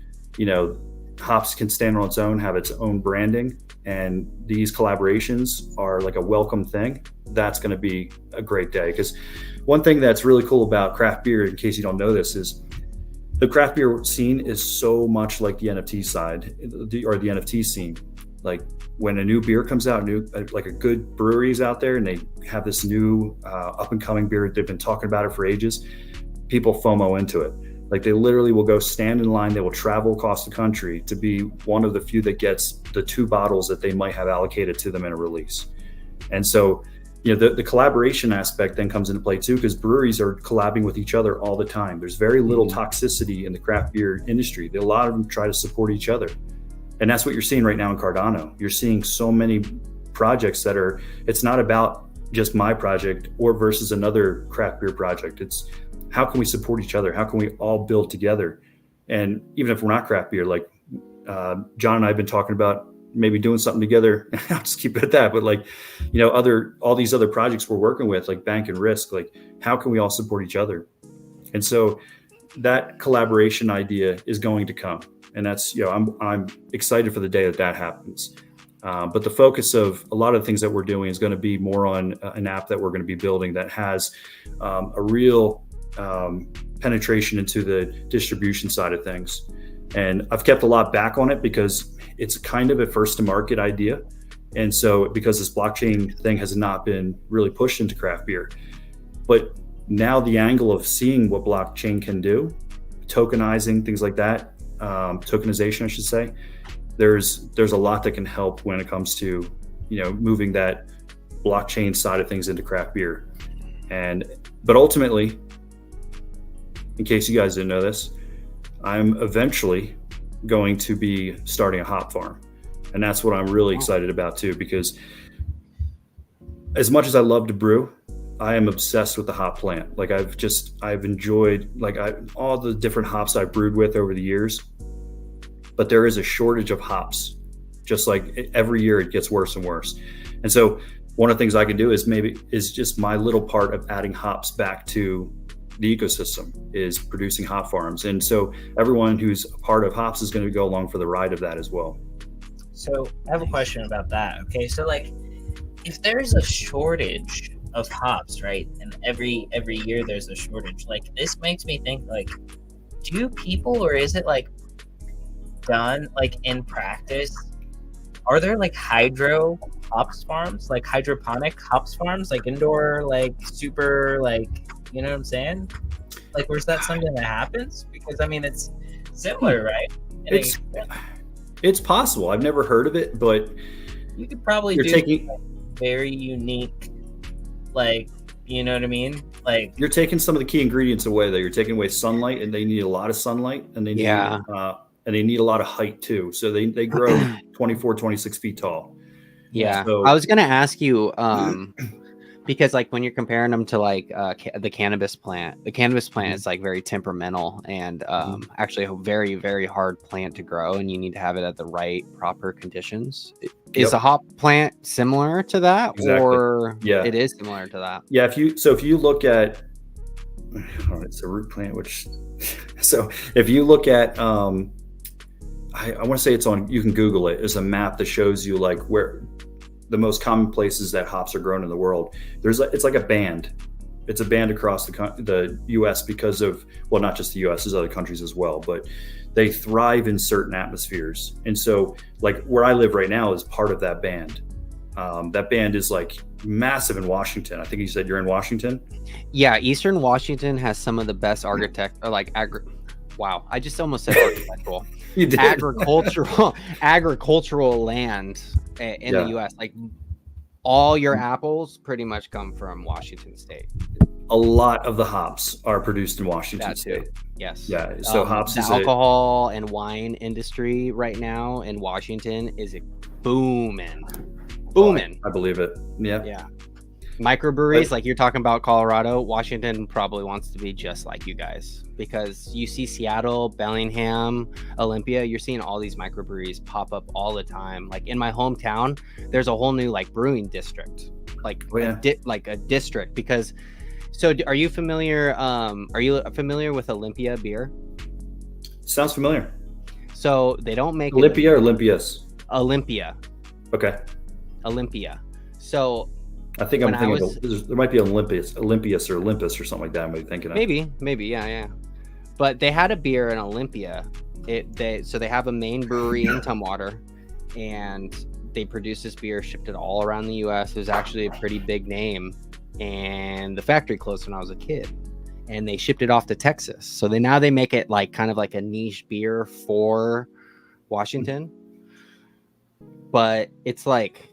hops can stand on its own, have its own branding, and these collaborations are like a welcome thing, that's going to be a great day. Because one thing that's really cool about craft beer, in case you don't know this, is the craft beer scene is so much like the NFT side, or the NFT scene. Like when a new beer comes out, like a good brewery is out there, and they have this new up and coming beer, they've been talking about it for ages, people FOMO into it. Like they literally will go stand in line. They will travel across the country to be one of the few that gets the 2 bottles that they might have allocated to them in a release. And so, the collaboration aspect then comes into play too, because breweries are collabing with each other all the time. There's very little toxicity in the craft beer industry. A lot of them try to support each other. And that's what you're seeing right now in Cardano. You're seeing so many projects it's not about just my project or versus another craft beer project. It's how can we support each other? How can we all build together? And even if we're not craft beer, like John and I have been talking about maybe doing something together. I'll just keep it at that. But like, all these other projects we're working with, like Bank and Risk, like how can we all support each other? And so that collaboration idea is going to come. And that's, I'm excited for the day that happens. But the focus of a lot of the things that we're doing is going to be more on an app that we're going to be building that has a real penetration into the distribution side of things. And I've kept a lot back on it because it's kind of a first to market idea. And so because this blockchain thing has not been really pushed into craft beer, but now the angle of seeing what blockchain can do, tokenizing, things like that, tokenization, I should say, there's a lot that can help when it comes to, moving that blockchain side of things into craft beer. But ultimately, in case you guys didn't know this, I'm eventually going to be starting a hop farm. And that's what I'm really excited about too, because as much as I love to brew, I am obsessed with the hop plant. Like I've enjoyed all the different hops I've brewed with over the years, but there is a shortage of hops. Just like every year it gets worse and worse. And so one of the things I can do is just my little part of adding hops back to the ecosystem is producing hop farms. And so everyone who's a part of hops is going to go along for the ride of that as well. So I have a question about that. Okay. So like if there's a shortage of hops, right? And every year there's a shortage, like this makes me think like, do people, or is it like done like in practice? Are there like hydro hops farms, like hydroponic hops farms, like indoor, like super, like, you know what I'm saying? Like, where's that something that happens? Because I mean, it's similar, right? It's possible. I've never heard of it, but you could probably do very unique, like, you know what I mean? Like you're taking some of the key ingredients away. Though you're taking away sunlight, and they need a lot of sunlight, and they need and they need a lot of height too. So they grow 24, 26 feet tall. Yeah, so, I was gonna ask you. Because like when you're comparing them to like the cannabis plant is like very temperamental and actually a very, very hard plant to grow, and you need to have it at the right proper conditions. Is a hop plant similar to that? Exactly. Or it is similar to that? Yeah. If you look at, it's a root plant, so if you look at, I want to say you can Google it. It's a map that shows you like where the most common places that hops are grown in the world. It's like a band. It's a band across the U.S. because of, well, not just the U.S., there's other countries as well, but they thrive in certain atmospheres. And so like where I live right now is part of that band. That band is like massive in Washington. I think you said you're in Washington. Yeah. Eastern Washington has some of the best wow. I just almost said architectural. You did. Agricultural land in the U.S. Like all your apples pretty much come from Washington State. A lot of the hops are produced in Washington State. Yes. Yeah. So hops is alcohol and wine industry right now in Washington is booming. I believe it. Yeah. Yeah. Microbreweries, like you're talking about Colorado, Washington probably wants to be just like you guys, because you see Seattle, Bellingham, Olympia, you're seeing all these microbreweries pop up all the time. Like in my hometown, there's a whole new like brewing district, like a district. Because so are you familiar with Olympia beer? Sounds familiar. So they don't make Olympia or Olympias? Olympia. Okay. Olympia. So I think I'm thinking there might be Olympias or Olympus or something like that. I'm thinking of. Maybe, yeah. But they had a beer in Olympia. They have a main brewery in Tumwater, and they produced this beer, shipped it all around the U.S. It was actually a pretty big name, and the factory closed when I was a kid. and they shipped it off to Texas. So now they make it like kind of like a niche beer for Washington. But it's like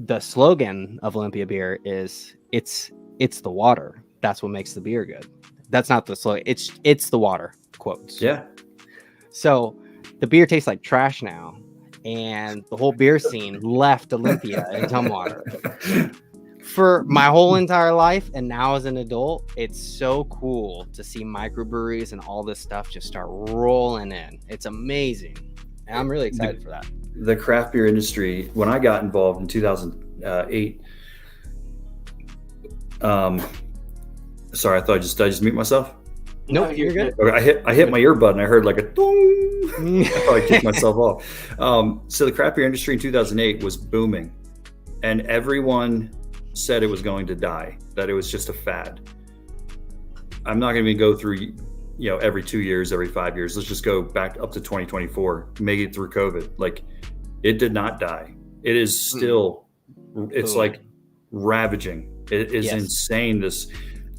the slogan of Olympia Beer is it's the water. That's what makes the beer good. That's not the slogan. It's the water, quotes. Yeah. So the beer tastes like trash now, and the whole beer scene left Olympia and Tumwater. For my whole entire life, and now as an adult, it's so cool to see microbreweries and all this stuff just start rolling in. It's amazing. And I'm really excited for that. The craft beer industry, when I got involved in 2008, sorry, I thought I just mute myself. Nope, you're good. Okay, I hit my earbud and I heard like a dong. I thought I kicked myself off. So the craft beer industry in 2008 was booming, and everyone said it was going to die, that it was just a fad. I'm not going to go through, every 2 years, every 5 years. Let's just go back up to 2024, make it through COVID. Like, it did not die. It is still, it's like ravaging. It is insane.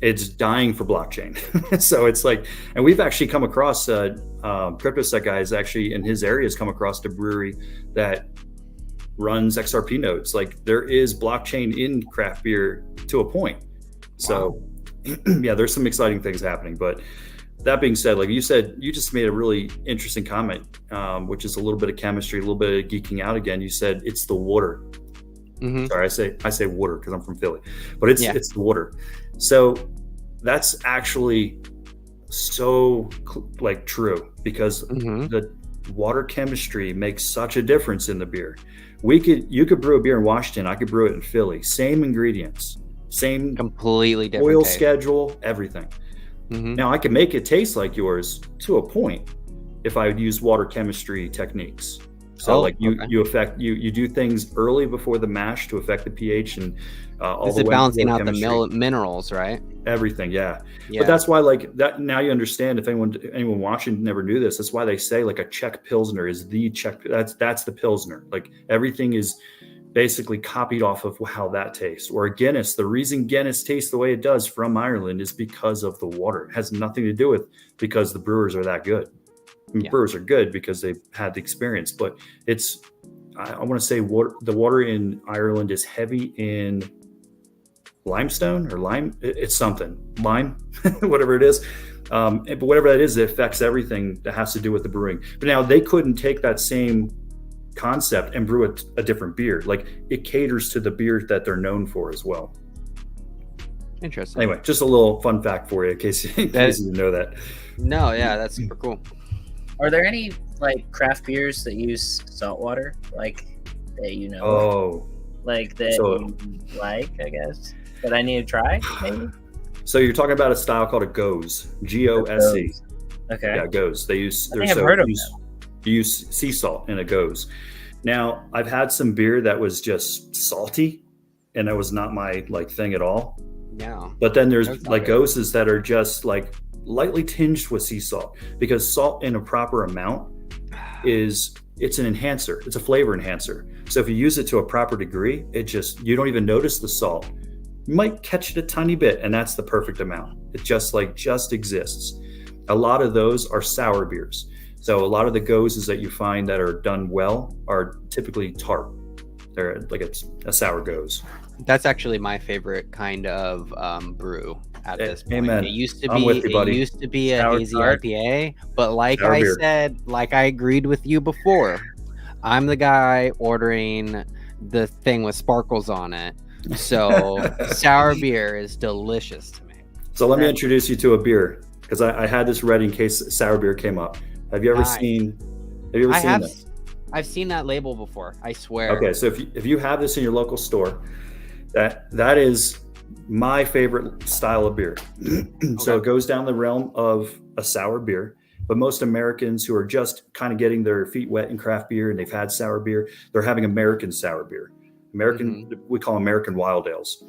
It's dying for blockchain. So it's like, and we've actually come across, CryptoSec guy is actually in his area has come across a brewery that runs XRP nodes. Like, there is blockchain in craft beer to a point. So yeah, there's some exciting things happening. But that being said, like you said, you just made a really interesting comment, which is a little bit of chemistry, a little bit of geeking out again. You said it's the water. Mm-hmm. Sorry, I say water because I'm from Philly, but it's the water. So that's actually so like true, because the water chemistry makes such a difference in the beer. You could brew a beer in Washington, I could brew it in Philly, same ingredients, same completely different oil taste. schedule, everything. Now I can make it taste like yours to a point if I would use water chemistry techniques. So you do things early before the mash to affect the pH and all the way balancing out the minerals, right? Everything, yeah. But that's why, like that. Now you understand. If anyone watching never knew this, that's why they say like a Czech Pilsner is the Czech. That's the Pilsner. Like, everything is basically copied off of how that tastes. Or a Guinness. The reason Guinness tastes the way it does from Ireland is because of the water. It has nothing to do with because the brewers are that good. Brewers are good because they've had the experience, but I want to say the water in Ireland is heavy in limestone or lime. It's something lime, whatever it is. But whatever that is, it affects everything that has to do with the brewing. But now they couldn't take that same concept and brew a different beer. Like, it caters to the beer that they're known for as well. Interesting. Anyway, just a little fun fact for you in case you didn't know that. No, yeah, that's super cool. Are there any like craft beers that use salt water, like that like that you like, I guess, that I need to try, maybe? So you're talking about a style called a Gose, G-O-S-E. Okay. Yeah, Gose. They use. I have heard of them. You use sea salt in a Gose. Now, I've had some beer that was just salty, and that was not my thing at all. Yeah. But then there's like Goses that are just like lightly tinged with sea salt, because salt in a proper amount it's an enhancer. It's a flavor enhancer. So if you use it to a proper degree, you don't even notice the salt. You might catch it a tiny bit, and that's the perfect amount. It just exists. A lot of those are sour beers. So a lot of the Goses that you find that are done well are typically tart. They're like a sour Gose. That's actually my favorite kind of brew at this point. Amen. It used to be a sour hazy tart. IPA, but like Sour I beer. said, like I agreed with you before, I'm the guy ordering the thing with sparkles on it. So sour beer is delicious to me. So let me introduce you to a beer, because I had this ready in case sour beer came up. Have you ever seen that? I've seen that label before, I swear. Okay, so if you have this in your local store, that is my favorite style of beer. So it goes down the realm of a sour beer, but most Americans who are just kind of getting their feet wet in craft beer and they've had sour beer, they're having American sour beer. We call American wild ales.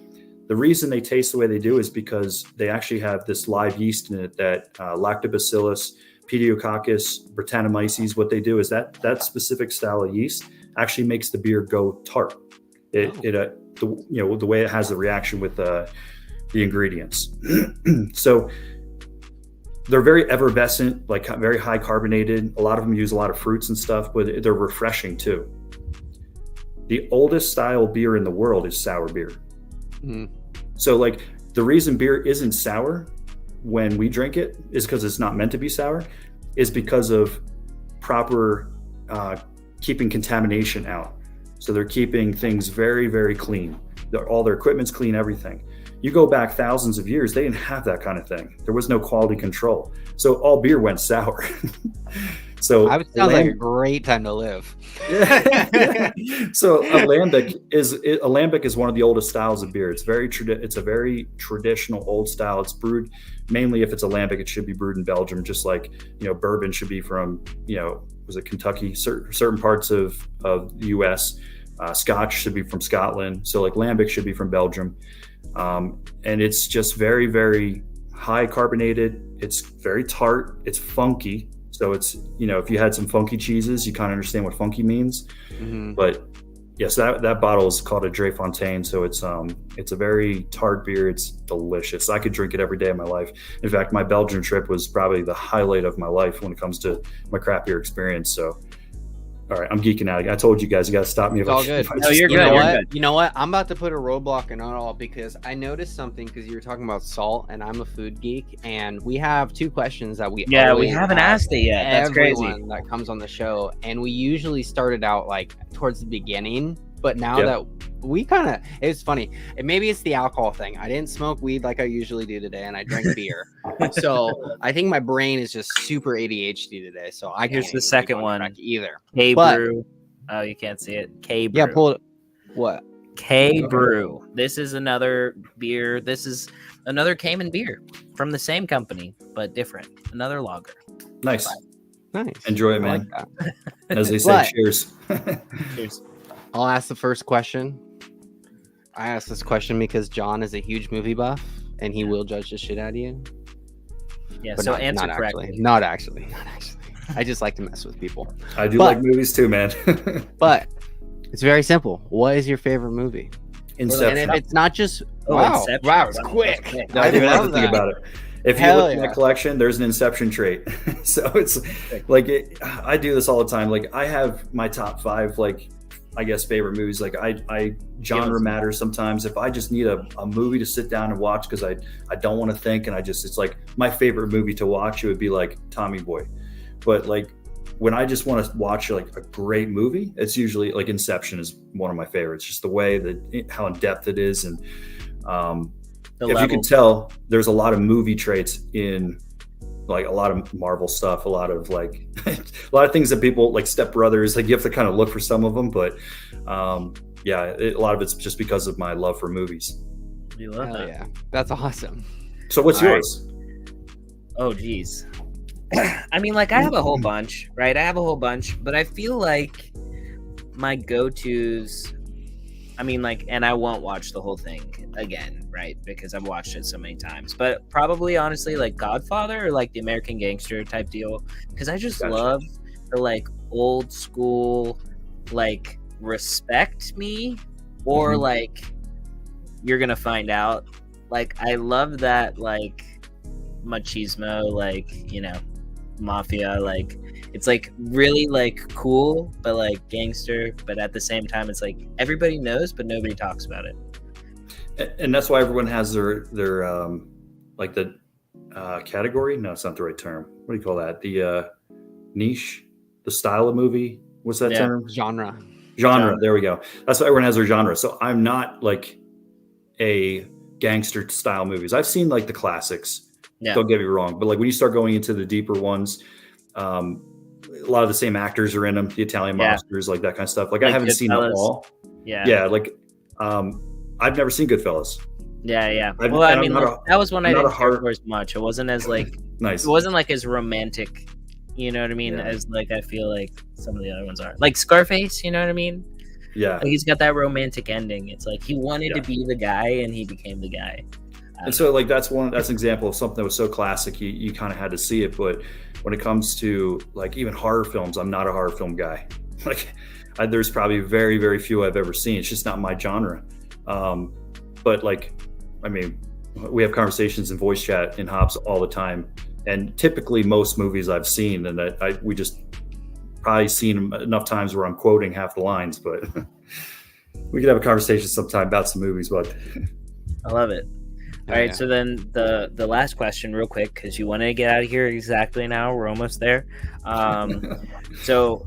The reason they taste the way they do is because they actually have this live yeast in it that Lactobacillus, Pediococcus, Brettanomyces. What they do is that specific style of yeast actually makes the beer go tart. The way it has the reaction with the ingredients. So they're very effervescent, like very high carbonated. A lot of them use a lot of fruits and stuff, but they're refreshing too. The oldest style beer in the world is sour beer. Mm. So like the reason beer isn't sour when we drink it is because it's not meant to be sour, is because of proper keeping contamination out. So they're keeping things very, very clean. All their equipment's clean, everything. You go back thousands of years, they didn't have that kind of thing. There was no quality control. So all beer went sour. So I would sound like a great time to live. Yeah. So Alambic is one of the oldest styles of beer. It's it's a very traditional old style. It's brewed mainly, if it's Alambic, it should be brewed in Belgium, just like, bourbon should be from, was it Kentucky, certain parts of the US. Scotch should be from Scotland. So like Lambic should be from Belgium. And it's just very, very high carbonated. It's very tart. It's funky. So it's, if you had some funky cheeses, you kind of understand what funky means. Mm-hmm. But yes, that bottle is called a Dre Fontaine. So it's a very tart beer. It's delicious. I could drink it every day of my life. In fact, my Belgian trip was probably the highlight of my life when it comes to my craft beer experience. So, all right, I'm geeking out. I told you guys, you got to stop me. It's all good. No, you're good. You know what? I'm about to put a roadblock in it all because I noticed something, because you were talking about salt, and I'm a food geek, and we have 2 questions that we haven't asked it yet. That's crazy. That comes on the show, and we usually started out like towards the beginning, but now that we it's funny, and maybe it's the alcohol thing. I didn't smoke weed like I usually do today, and I drank beer. So I think my brain is just super ADHD today. So here's the second one either. K Brew. Oh, you can't see it. K Brew. Yeah, pull it. What? K Brew. This is another beer. This is another Cayman beer from the same company, but different. Another lager. Nice. Nice. Enjoy it, man. Like as they say, cheers. Cheers. I'll ask the first question. I asked this question because John is a huge movie buff, and he will judge the shit out of you. Yeah, but so answer not correctly. Actually. Not actually. I just like to mess with people. I do like movies too, man. But it's very simple. What is your favorite movie? Inception. And if it's not just Inception. Wow, it's quick. I didn't even have to think about it. If you look at my collection, there's an Inception trait. So it's like I do this all the time. Like I have my top 5, like I guess favorite movies. Like I genre matters sometimes. If I just need a movie to sit down and watch because I don't want to think, and it's like my favorite movie to watch, it would be like Tommy Boy. But like when I just want to watch like a great movie, it's usually like Inception is one of my favorites. Just the way how in depth it is, and if you can tell, there's a lot of movie traits in like a lot of Marvel stuff, a lot of like a lot of things that people like Step Brothers, like you have to kind of look for some of them, but a lot of it's just because of my love for movies. You love that. Yeah, that's awesome. So what's yours? Oh geez. I mean, like I have a whole bunch, right? I have a whole bunch, but I feel like my go-tos, I mean, like, and I won't watch the whole thing again, right? Because I've watched it so many times. But probably, honestly, like Godfather or like the American Gangster type deal. Because I just love the like old school, like respect me, or like you're gonna find out. Like I love that like machismo, like mafia, like it's like really like cool, but like gangster, but at the same time it's like everybody knows but nobody talks about it. And that's why everyone has their like the category. No, it's not the right term. What do you call that? The niche, the style of movie. What's that term? Genre. There we go. That's why everyone has their genre. So I'm not like a gangster style movies. I've seen like the classics. Yeah. Don't get me wrong, but like when you start going into the deeper ones, a lot of the same actors are in them. The Italian mobsters, like that kind of stuff. Like I haven't seen them all. Yeah. Like I've never seen Goodfellas. Yeah. Well, I mean, that was one I didn't care for as much. It wasn't as like nice. It wasn't like as romantic. You know what I mean? Yeah. As like I feel like some of the other ones are. Like Scarface. You know what I mean? Yeah. Like he's got that romantic ending. It's like he wanted to be the guy, and he became the guy. And so like that's an example of something that was so classic you kind of had to see it. But when it comes to like even horror films, I'm not a horror film guy. Like there's probably very, very few I've ever seen. It's just not my genre. But like, I mean, we have conversations in voice chat in Hops all the time. And typically most movies I've seen, and we just probably seen them enough times where I'm quoting half the lines, but we could have a conversation sometime about some movies. But I love it. All right, so then the last question, real quick, because you want to get out of here exactly an hour. We're almost there. So,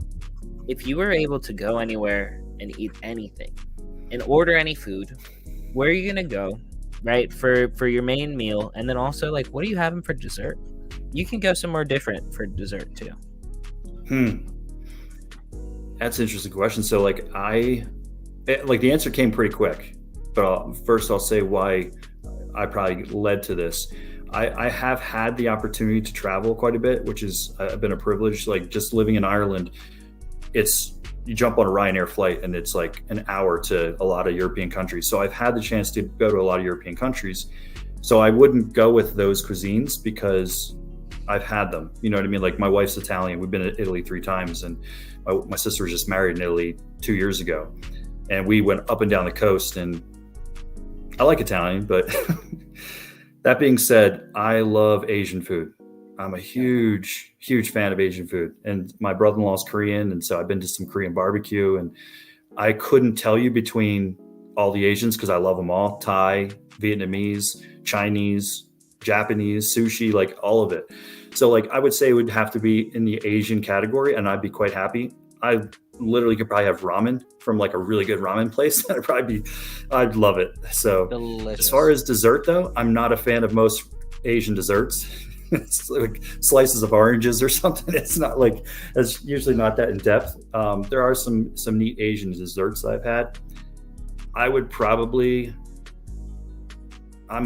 if you were able to go anywhere and eat anything, and order any food, where are you gonna go, right, for your main meal, and then also like, what are you having for dessert? You can go somewhere different for dessert too. That's an interesting question. So, like, the answer came pretty quick, but first I'll say why I probably led to this. I have had the opportunity to travel quite a bit, which has been a privilege. Like, just living in Ireland, you jump on a Ryanair flight and it's like an hour to a lot of European countries. So I've had the chance to go to a lot of European countries. So I wouldn't go with those cuisines because I've had them. You know what I mean? Like, my wife's Italian. We've been to Italy 3 times, and my sister was just married in Italy 2 years ago. And we went up and down the coast, and I like Italian, but that being said, I love Asian food. I'm a huge fan of Asian food, and my brother-in-law's Korean, and so I've been to some Korean barbecue, and I couldn't tell you between all the Asians because I love them all: Thai, Vietnamese, Chinese, Japanese, sushi, like all of it. So, like, I would say it would have to be in the Asian category, and I'd be quite happy. I literally could probably have ramen from like a really good ramen place. I'd love it. So delicious. As far as dessert though, I'm not a fan of most Asian desserts. It's like slices of oranges or something. It's not like, it's usually not that in depth. There are some neat Asian desserts I've had. I'm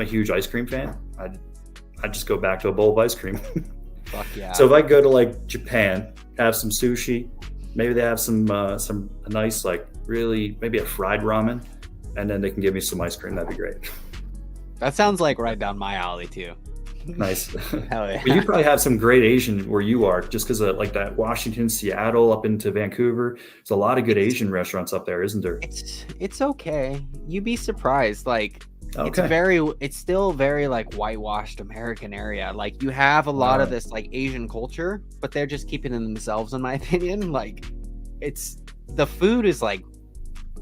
a huge ice cream fan. I'd just go back to a bowl of ice cream. Fuck yeah. So if I go to like Japan, have some sushi, maybe they have some nice, like, really, maybe a fried ramen, and then they can give me some ice cream. That'd be great. That sounds like right down my alley too. Nice. Hell yeah. But you probably have some great Asian where you are, just because like that Washington, Seattle, up into Vancouver. There's a lot of good Asian restaurants up there, isn't there? It's okay. You'd be surprised. Like, okay. It's still very like whitewashed American area. Like, you have a lot of this like Asian culture, but they're just keeping it themselves, in my opinion. Like, the food is like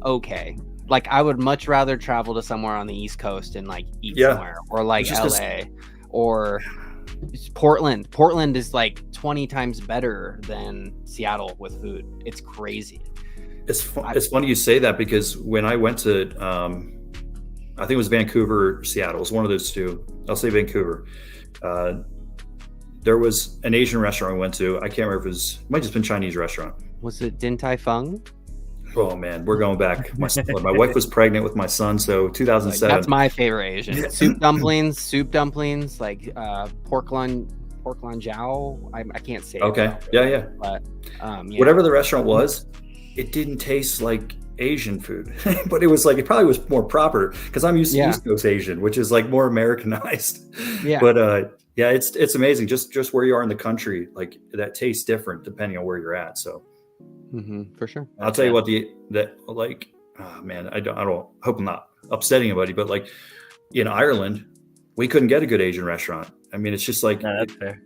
okay. Like, I would much rather travel to somewhere on the East Coast and like eat somewhere, or like LA or Portland. Portland is like 20 times better than Seattle with food. It's crazy. It's funny you say that, because when I went to I think it was Vancouver, Seattle. It was one of those two. I'll say Vancouver. There was an Asian restaurant I went to. I can't remember if it might have just been Chinese restaurant. Was it Din Tai Fung? Oh man, we're going back. My wife was pregnant with my son, so 2007. That's my favorite Asian. soup dumplings, like pork lun jiao. I can't say. Okay, yeah. But whatever the restaurant was, it didn't taste like Asian food, but it was like, it probably was more proper because I'm used to East Coast Asian, which is like more Americanized. Yeah. But it's amazing just where you are in the country, like that tastes different depending on where you're at. So for sure. I'll tell you what, oh man, I don't hope I'm not upsetting anybody, but like in Ireland, we couldn't get a good Asian restaurant. I mean, it's just like, no, that's fair.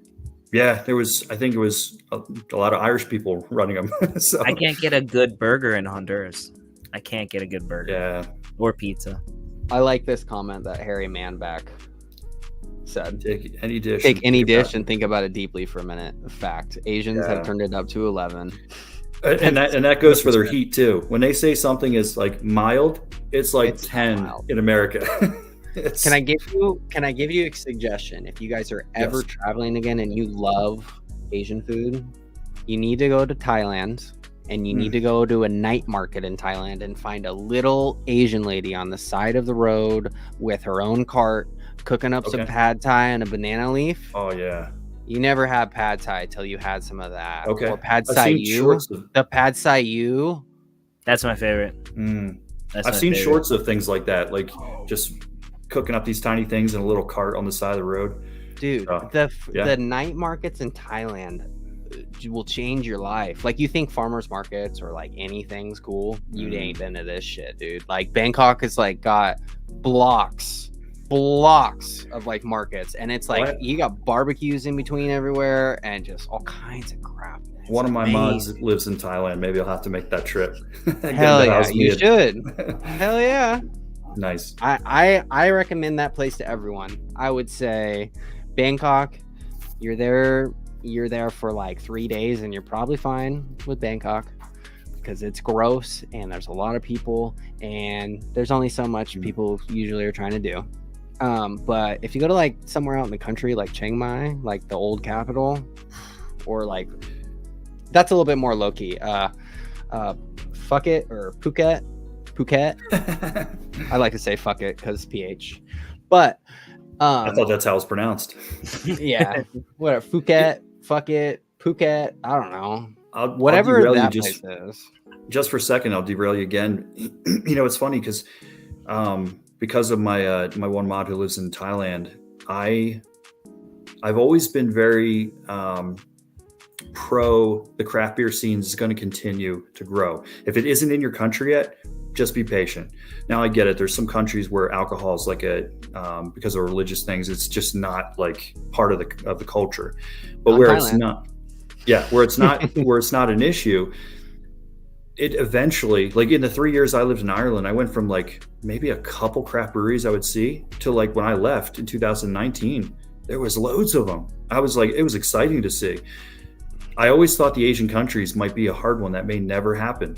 Yeah, I think it was a lot of Irish people running them. So I can't get a good burger in Honduras. I can't get a good burger. Yeah. Or pizza. I like this comment that Harry Manback said. Take any dish. Take any dish and think about it deeply for a minute. Fact. Asians have turned it up to 11. And that goes for their heat too. When they say something is like mild, it's like 10 in America. Can I give you a suggestion? If you guys are ever traveling again and you love Asian food, you need to go to Thailand, and you need to go to a night market in Thailand and find a little Asian lady on the side of the road with her own cart cooking up some pad thai and a banana leaf. Oh yeah. You never had pad thai till you had some of that. Okay. Or pad thai you. The pad thai you. That's my favorite. I've seen shorts of things like that, like just cooking up these tiny things in a little cart on the side of the road. Dude, the night markets in Thailand will change your life. Like, you think farmers markets or like anything's cool, you ain't been to this shit, dude. Like, Bangkok is like got blocks blocks of like markets, and it's like What? you got barbecues in between everywhere and just all kinds of crap. It's One of my amazing. mods lives in Thailand. Maybe I'll have to make that trip. Get Hell the yeah, house you meet. should. Hell yeah. Nice. I recommend that place to everyone. I would say Bangkok. You're there for like 3 days and you're probably fine with Bangkok because it's gross and there's a lot of people and there's only so much people usually are trying to do. But if you go to like somewhere out in the country like Chiang Mai, like the old capital, or like that's a little bit more low key. Fuck it or Phuket. I like to say fuck it because PH. But I thought that's how it's pronounced. yeah, whatever. Phuket, fuck it, Phuket. I don't know. Whatever Whatever that just, place is. just for a second, I'll derail you again. You know, it's funny because of my my one mod who lives in Thailand, I've always been very pro the craft beer scene is going to continue to grow. If it isn't in your country yet, just be patient. Now I get it. There's some countries where alcohol is like because of religious things, it's just not like part of the culture. But where it's not, where it's not an issue, it eventually, like in the 3 years I lived in Ireland, I went from like maybe a couple craft breweries I would see to like when I left in 2019, there was loads of them. I was like, it was exciting to see. I always thought the Asian countries might be a hard one that may never happen.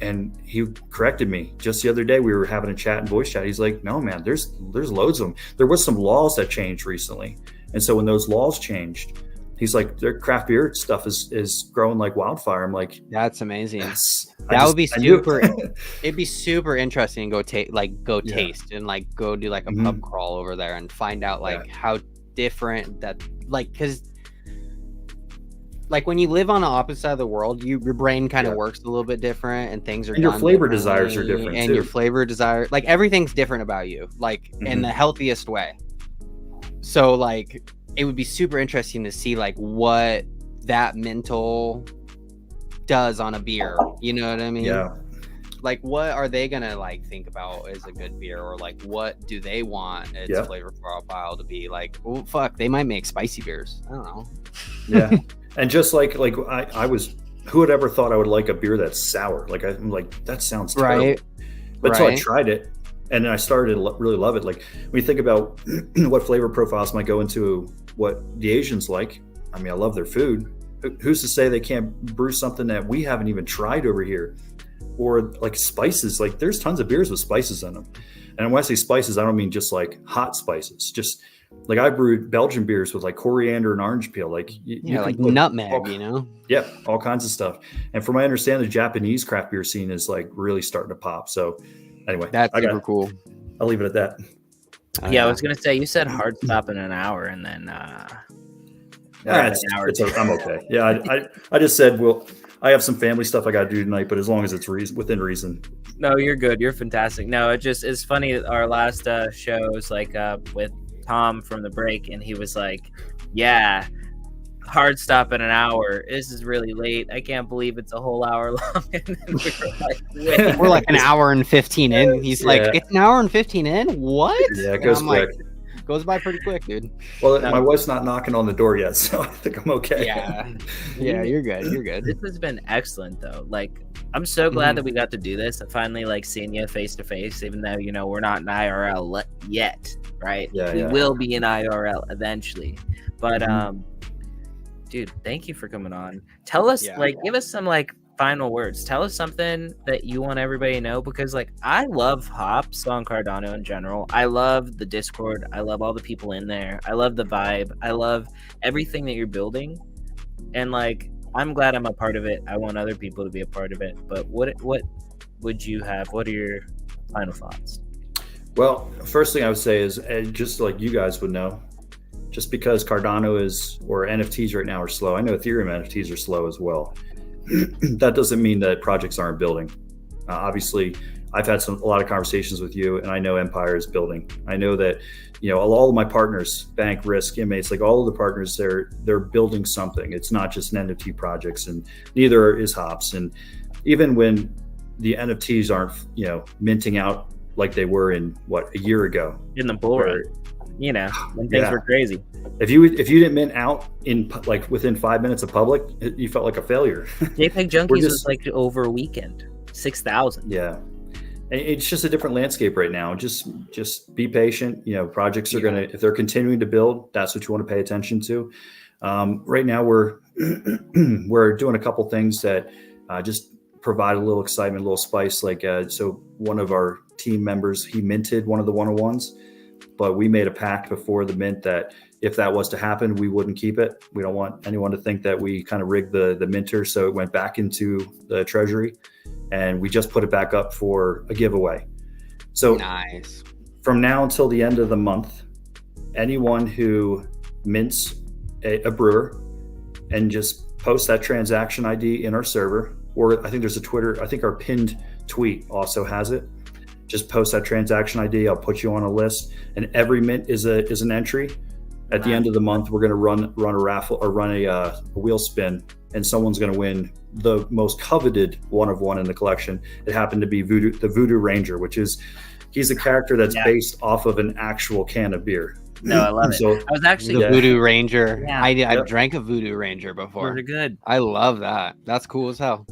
And he corrected me just the other day. We were having a chat and voice chat. He's like, no, man, there's loads of them. There was some laws that changed recently. And so when those laws changed, he's like, their craft beer stuff is growing like wildfire. I'm like, that's amazing. Yes. Would be super. It'd be super interesting to go taste and like go do like a pub crawl over there and find out like how different that, like, because like when you live on the opposite side of the world, your brain kind of works a little bit different and things are and your flavor desires are different and too. Your flavor desire, like everything's different about you, like in the healthiest way. So like it would be super interesting to see like what that mental does on a beer. You know what I mean? Yeah. Like what are they gonna like think about as a good beer, or like what do they want its flavor profile to be? Like, oh fuck, they might make spicy beers. I don't know. Yeah. And just like I was, who would ever thought I would like a beer that's sour? Like I'm like, that sounds terrible. Right. But until I tried it, and then I started to really love it. Like when you think about what flavor profiles might go into what the Asians like, I mean, I love their food. Who's to say they can't brew something that we haven't even tried over here? Or like spices, like there's tons of beers with spices in them. And when I say spices, I don't mean just like hot spices, just like I brewed Belgian beers with like coriander and orange peel, like like nutmeg, you know? Yeah, all kinds of stuff. And from my understanding, the Japanese craft beer scene is like really starting to pop. So anyway, that's super cool. I'll leave it at that. I was gonna say you said hard stop in an hour, and then I'm okay. Yeah, I just said, well, I have some family stuff I got to do tonight, but as long as it's within reason. No, you're good. You're fantastic. No, it's funny. Our last show was like with Tom from the break, and he was like, yeah, hard stop in an hour. This is really late. I can't believe it's a whole hour long. And then we were like, we're like an hour and 15 in. He's like, it's an hour and 15 in? What? Yeah, it goes quick. Like, goes by pretty quick, dude. Well, my wife's not knocking on the door yet, so I think I'm okay. Yeah, you're good. This has been excellent, though. Like, I'm so glad that we got to do this. I finally like seeing you face to face, even though we're not in IRL yet, right? We will be in IRL eventually, but dude, thank you for coming on. Tell us, give us some final words. Tell us something that you want everybody to know, because I love Hops on Cardano in general. I love the Discord. I love all the people in there. I love the vibe. I love everything that you're building, and I'm glad I'm a part of it. I want other people to be a part of it. But what would you have? What are your final thoughts? Well, first thing I would say is, just like you guys would know, just because Cardano or NFTs right now are slow, I know Ethereum NFTs are slow as well. That doesn't mean that projects aren't building. Obviously, I've had a lot of conversations with you, and I know Empire is building. I know that, all of my partners, Bank, Risk, Inmates, all of the partners, they're building something. It's not just an NFT projects, and neither is Hops. And even when the NFTs aren't, minting out like they were in a year ago in the bull run, when things were crazy. If you didn't mint out in like within 5 minutes of public, you felt like a failure. JPEG Junkies was like over a weekend, 6,000. Yeah. It's just a different landscape right now. Just be patient. Projects are gonna, if they're continuing to build, that's what you want to pay attention to. Right now, we're doing a couple things that just provide a little excitement, a little spice. Like so, one of our team members, he minted one of the 101s, but we made a pact before the mint that if that was to happen, we wouldn't keep it. We don't want anyone to think that we kind of rigged the minter, so it went back into the treasury. And we just put it back up for a giveaway. So nice. From now until the end of the month, anyone who mints a brewer and just posts that transaction ID in our server, or I think there's a Twitter, I think our pinned tweet also has it. Just post that transaction ID. I'll put you on a list, and every mint is an entry. At the end of the month, we're going to run a raffle or run a wheel spin, and someone's going to win the most coveted one of one in the collection. It happened to be the Voodoo Ranger, he's a character that's based off of an actual can of beer. No, I love it. So I was actually the Voodoo Ranger. Yeah. I drank a Voodoo Ranger before. They're good. I love that. That's cool as hell.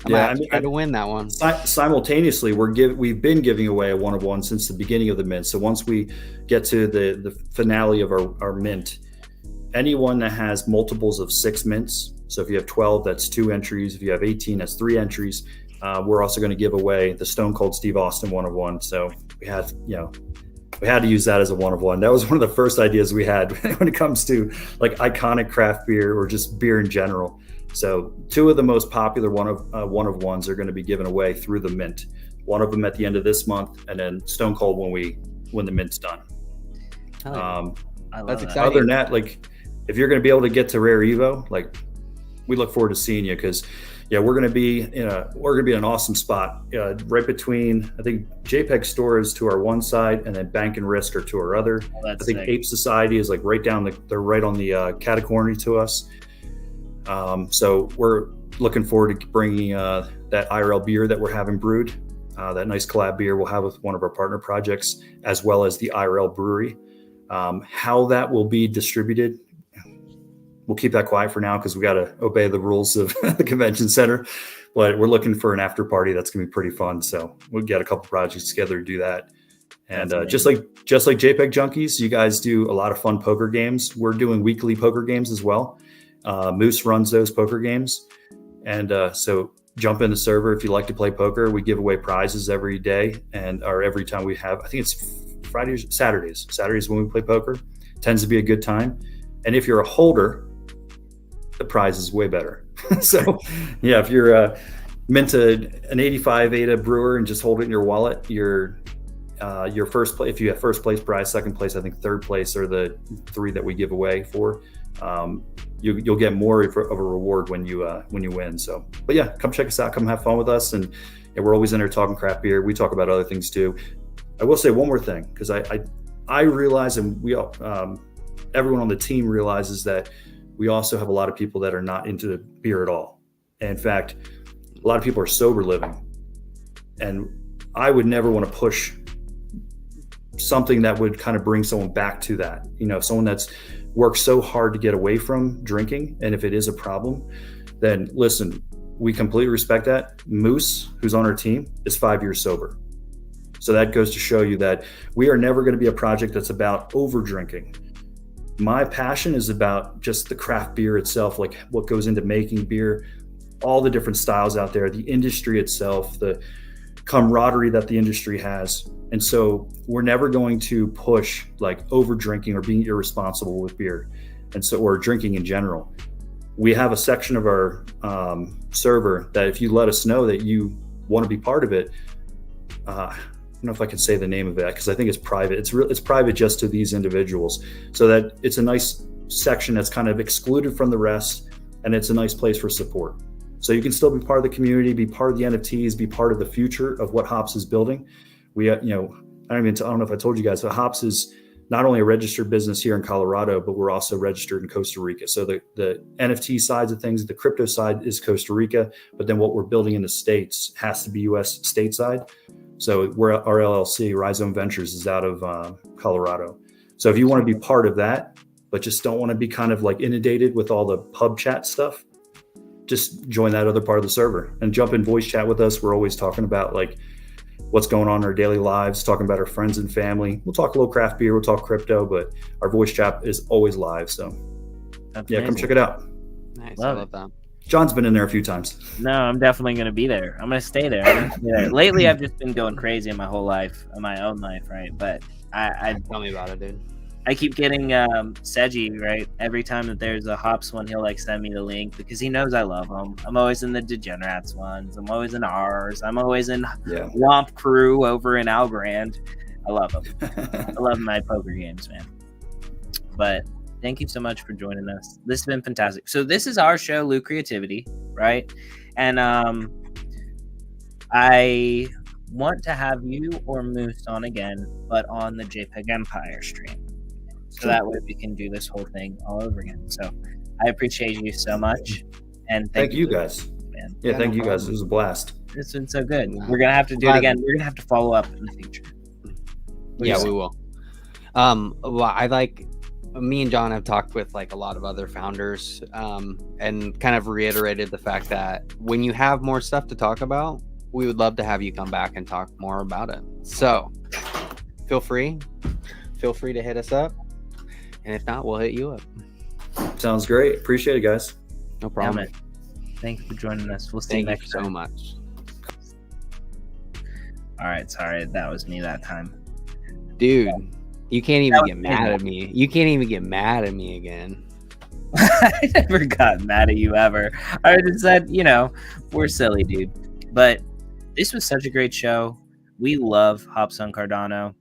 I try to win that one. Simultaneously, we've been giving away a one of one since the beginning of the mint. So once we get to the finale of our mint, anyone that has multiples of 6 mints, so if you have 12, that's 2 entries. If you have 18, that's 3 entries. We're also going to give away the Stone Cold Steve Austin one of one. So we had to use that as a one of one. That was one of the first ideas we had when it comes to like iconic craft beer or just beer in general. So 2 of the most popular one of ones are going to be given away through the mint. One of them at the end of this month, and then Stone Cold when the mint's done. That's exciting. Other than that, like if you're going to be able to get to Rare Evo, like we look forward to seeing you because we're going to be in an awesome spot right between, I think JPEG Store is to our one side and then Bank and Risk are to our other. I think sick. Ape Society is like right down they're right on the catacorny to us. So we're looking forward to bringing that IRL beer that we're having brewed, that nice collab beer we'll have with one of our partner projects, as well as the IRL brewery. How that will be distributed, we'll keep that quiet for now because we got to obey the rules of the convention center. But we're looking for an after party that's going to be pretty fun. So we'll get a couple projects together to do that. And just like JPEG Junkies, you guys do a lot of fun poker games. We're doing weekly poker games as well. Moose runs those poker games. And so jump in the server if you like to play poker. We give away prizes every day or every time we have, I think it's Saturdays when we play poker. Tends to be a good time. And if you're a holder, the prize is way better. So if you're mint an 85 ADA brewer and just hold it in your wallet, your first place, if you have first place prize, second place, I think third place are the 3 that we give away for. You'll get more of a reward when you win. So, but yeah, come check us out. Come have fun with us. And we're always in there talking craft beer. We talk about other things too. I will say one more thing, because I realize, and we all, everyone on the team realizes that we also have a lot of people that are not into beer at all. And in fact, a lot of people are sober living. And I would never want to push something that would kind of bring someone back to that. Someone that's worked so hard to get away from drinking. And if it is a problem, then listen, we completely respect that. Moose, who's on our team, is 5 years sober. So that goes to show you that we are never going to be a project that's about over drinking. My passion is about just the craft beer itself, like what goes into making beer, all the different styles out there, the industry itself, the camaraderie that the industry has. And so we're never going to push like over drinking or being irresponsible with beer. And so, or drinking in general. We have a section of our server that if you let us know that you want to be part of it, I don't know if I can say the name of it because I think it's private. It's private just to these individuals, so that it's a nice section that's kind of excluded from the rest, and it's a nice place for support. So you can still be part of the community, be part of the NFTs, be part of the future of what Hops is building. We, I don't know if I told you guys, but Hops is not only a registered business here in Colorado, but we're also registered in Costa Rica. So the NFT sides of things, the crypto side is Costa Rica, but then what we're building in the States has to be US stateside. So we're our LLC, Rhizome Ventures, is out of Colorado. So if you want to be part of that, but just don't want to be kind of like inundated with all the pub chat stuff, just join that other part of the server and jump in voice chat with us. We're always talking about like what's going on in our daily lives, talking about our friends and family. We'll talk a little craft beer, we'll talk crypto, but our voice chat is always live. So That's yeah, come amazing. check it out. Nice. Love I love that. John's been in there a few times. No, I'm definitely going to be there. I'm going to stay there. Lately, I've just been going crazy in my whole life, in my own life, right? But I Tell me about it, dude. I keep getting Seji, right? Every time that there's a Hops one, he'll like send me the link because he knows I love him. I'm always in the Degenerates ones. I'm always in ours. I'm always in Womp Crew over in Algorand. I love him. I love my poker games, man. But thank you so much for joining us. This has been fantastic. So this is our show, Lou Creativity, right? And I want to have you or Moose on again, but on the JPEG Empire stream. So that way we can do this whole thing all over again. So I appreciate you so much. And thank you guys. Man. Yeah, thank you guys. It was a blast. It's been so good. We're going to have to do it again. We're going to have to follow up in the future. Yeah, we will. Well, I like, me and John have talked with like a lot of other founders and kind of reiterated the fact that when you have more stuff to talk about, we would love to have you come back and talk more about it. So feel free to hit us up. And if not, we'll hit you up. Sounds great. Appreciate it, guys. No problem. Yeah, man. Thank you for joining us. We'll see you Thank next you time. so much. All right. Sorry. That was me that time. Dude, you can't even That was get mad at me. You can't even get mad at me again. I never got mad at you ever. I just said, we're silly, dude. But this was such a great show. We love Hops on Cardano.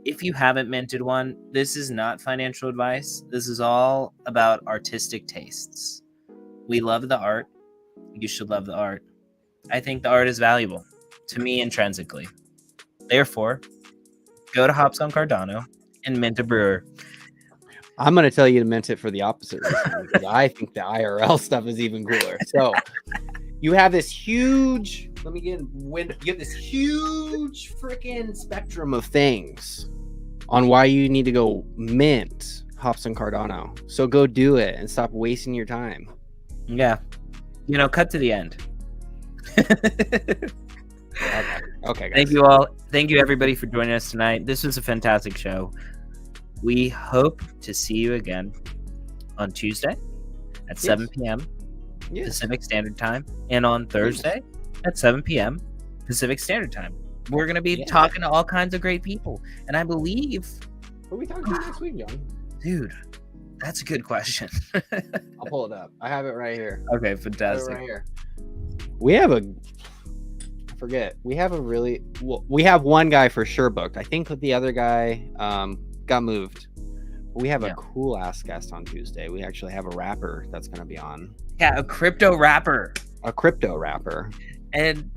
If you haven't minted one, this is not financial advice. This is all about artistic tastes. We love the art. You should love the art. I think the art is valuable to me intrinsically. Therefore, go to Hops on Cardano and mint a brewer. I'm going to tell you to mint it for the opposite reason, because I think the IRL stuff is even cooler. So you have this huge, you have this huge freaking spectrum of things on why you need to go mint Hops on Cardano. So go do it and stop wasting your time. Yeah. Cut to the end. Okay, guys. Thank you all. Thank you, everybody, for joining us tonight. This was a fantastic show. We hope to see you again on Tuesday at 7 p.m. Pacific Standard Time and on Thursday at 7 p.m. Pacific Standard Time. We're going to be talking to all kinds of great people. And I believe... What are we talking about next week, John? Dude, that's a good question. I'll pull it up. I have it right here. Okay, fantastic. Right here. We have we have one guy for sure booked. I think the other guy got moved. We have a cool ass guest on Tuesday. We actually have a rapper that's going to be on. Yeah, a crypto rapper. A crypto rapper. And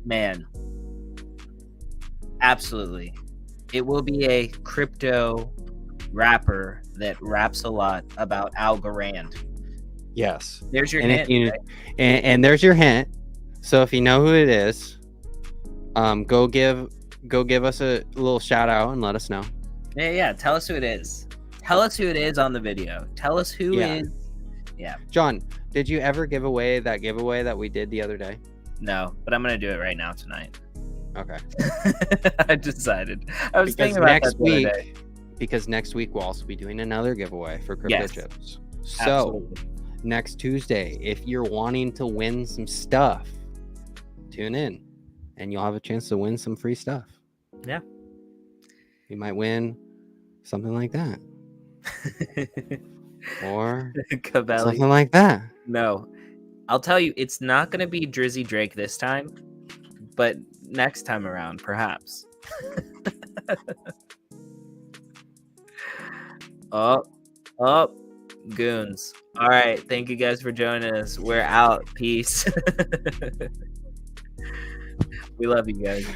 man, absolutely. It will be a crypto rapper that raps a lot about Algorand. Yes. There's your and hint. And there's your hint. So if you know who it is, go give us a little shout out and let us know. Yeah. Tell us who it is. Tell us who it is on the video. Tell us who is. Yeah. John, did you ever give away that giveaway that we did the other day? No, but I'm gonna do it right now tonight. Okay. I decided. I was thinking about next that the other day. Because next week we'll also be doing another giveaway for crypto chips. So Absolutely. Next Tuesday, if you're wanting to win some stuff, tune in and you'll have a chance to win some free stuff. Yeah. You might win something like that. Or Cavelli. something like that. No. I'll tell you, it's not going to be Drizzy Drake this time, but next time around, perhaps. Oh, goons. All right. Thank you guys for joining us. We're out. Peace. We love you guys.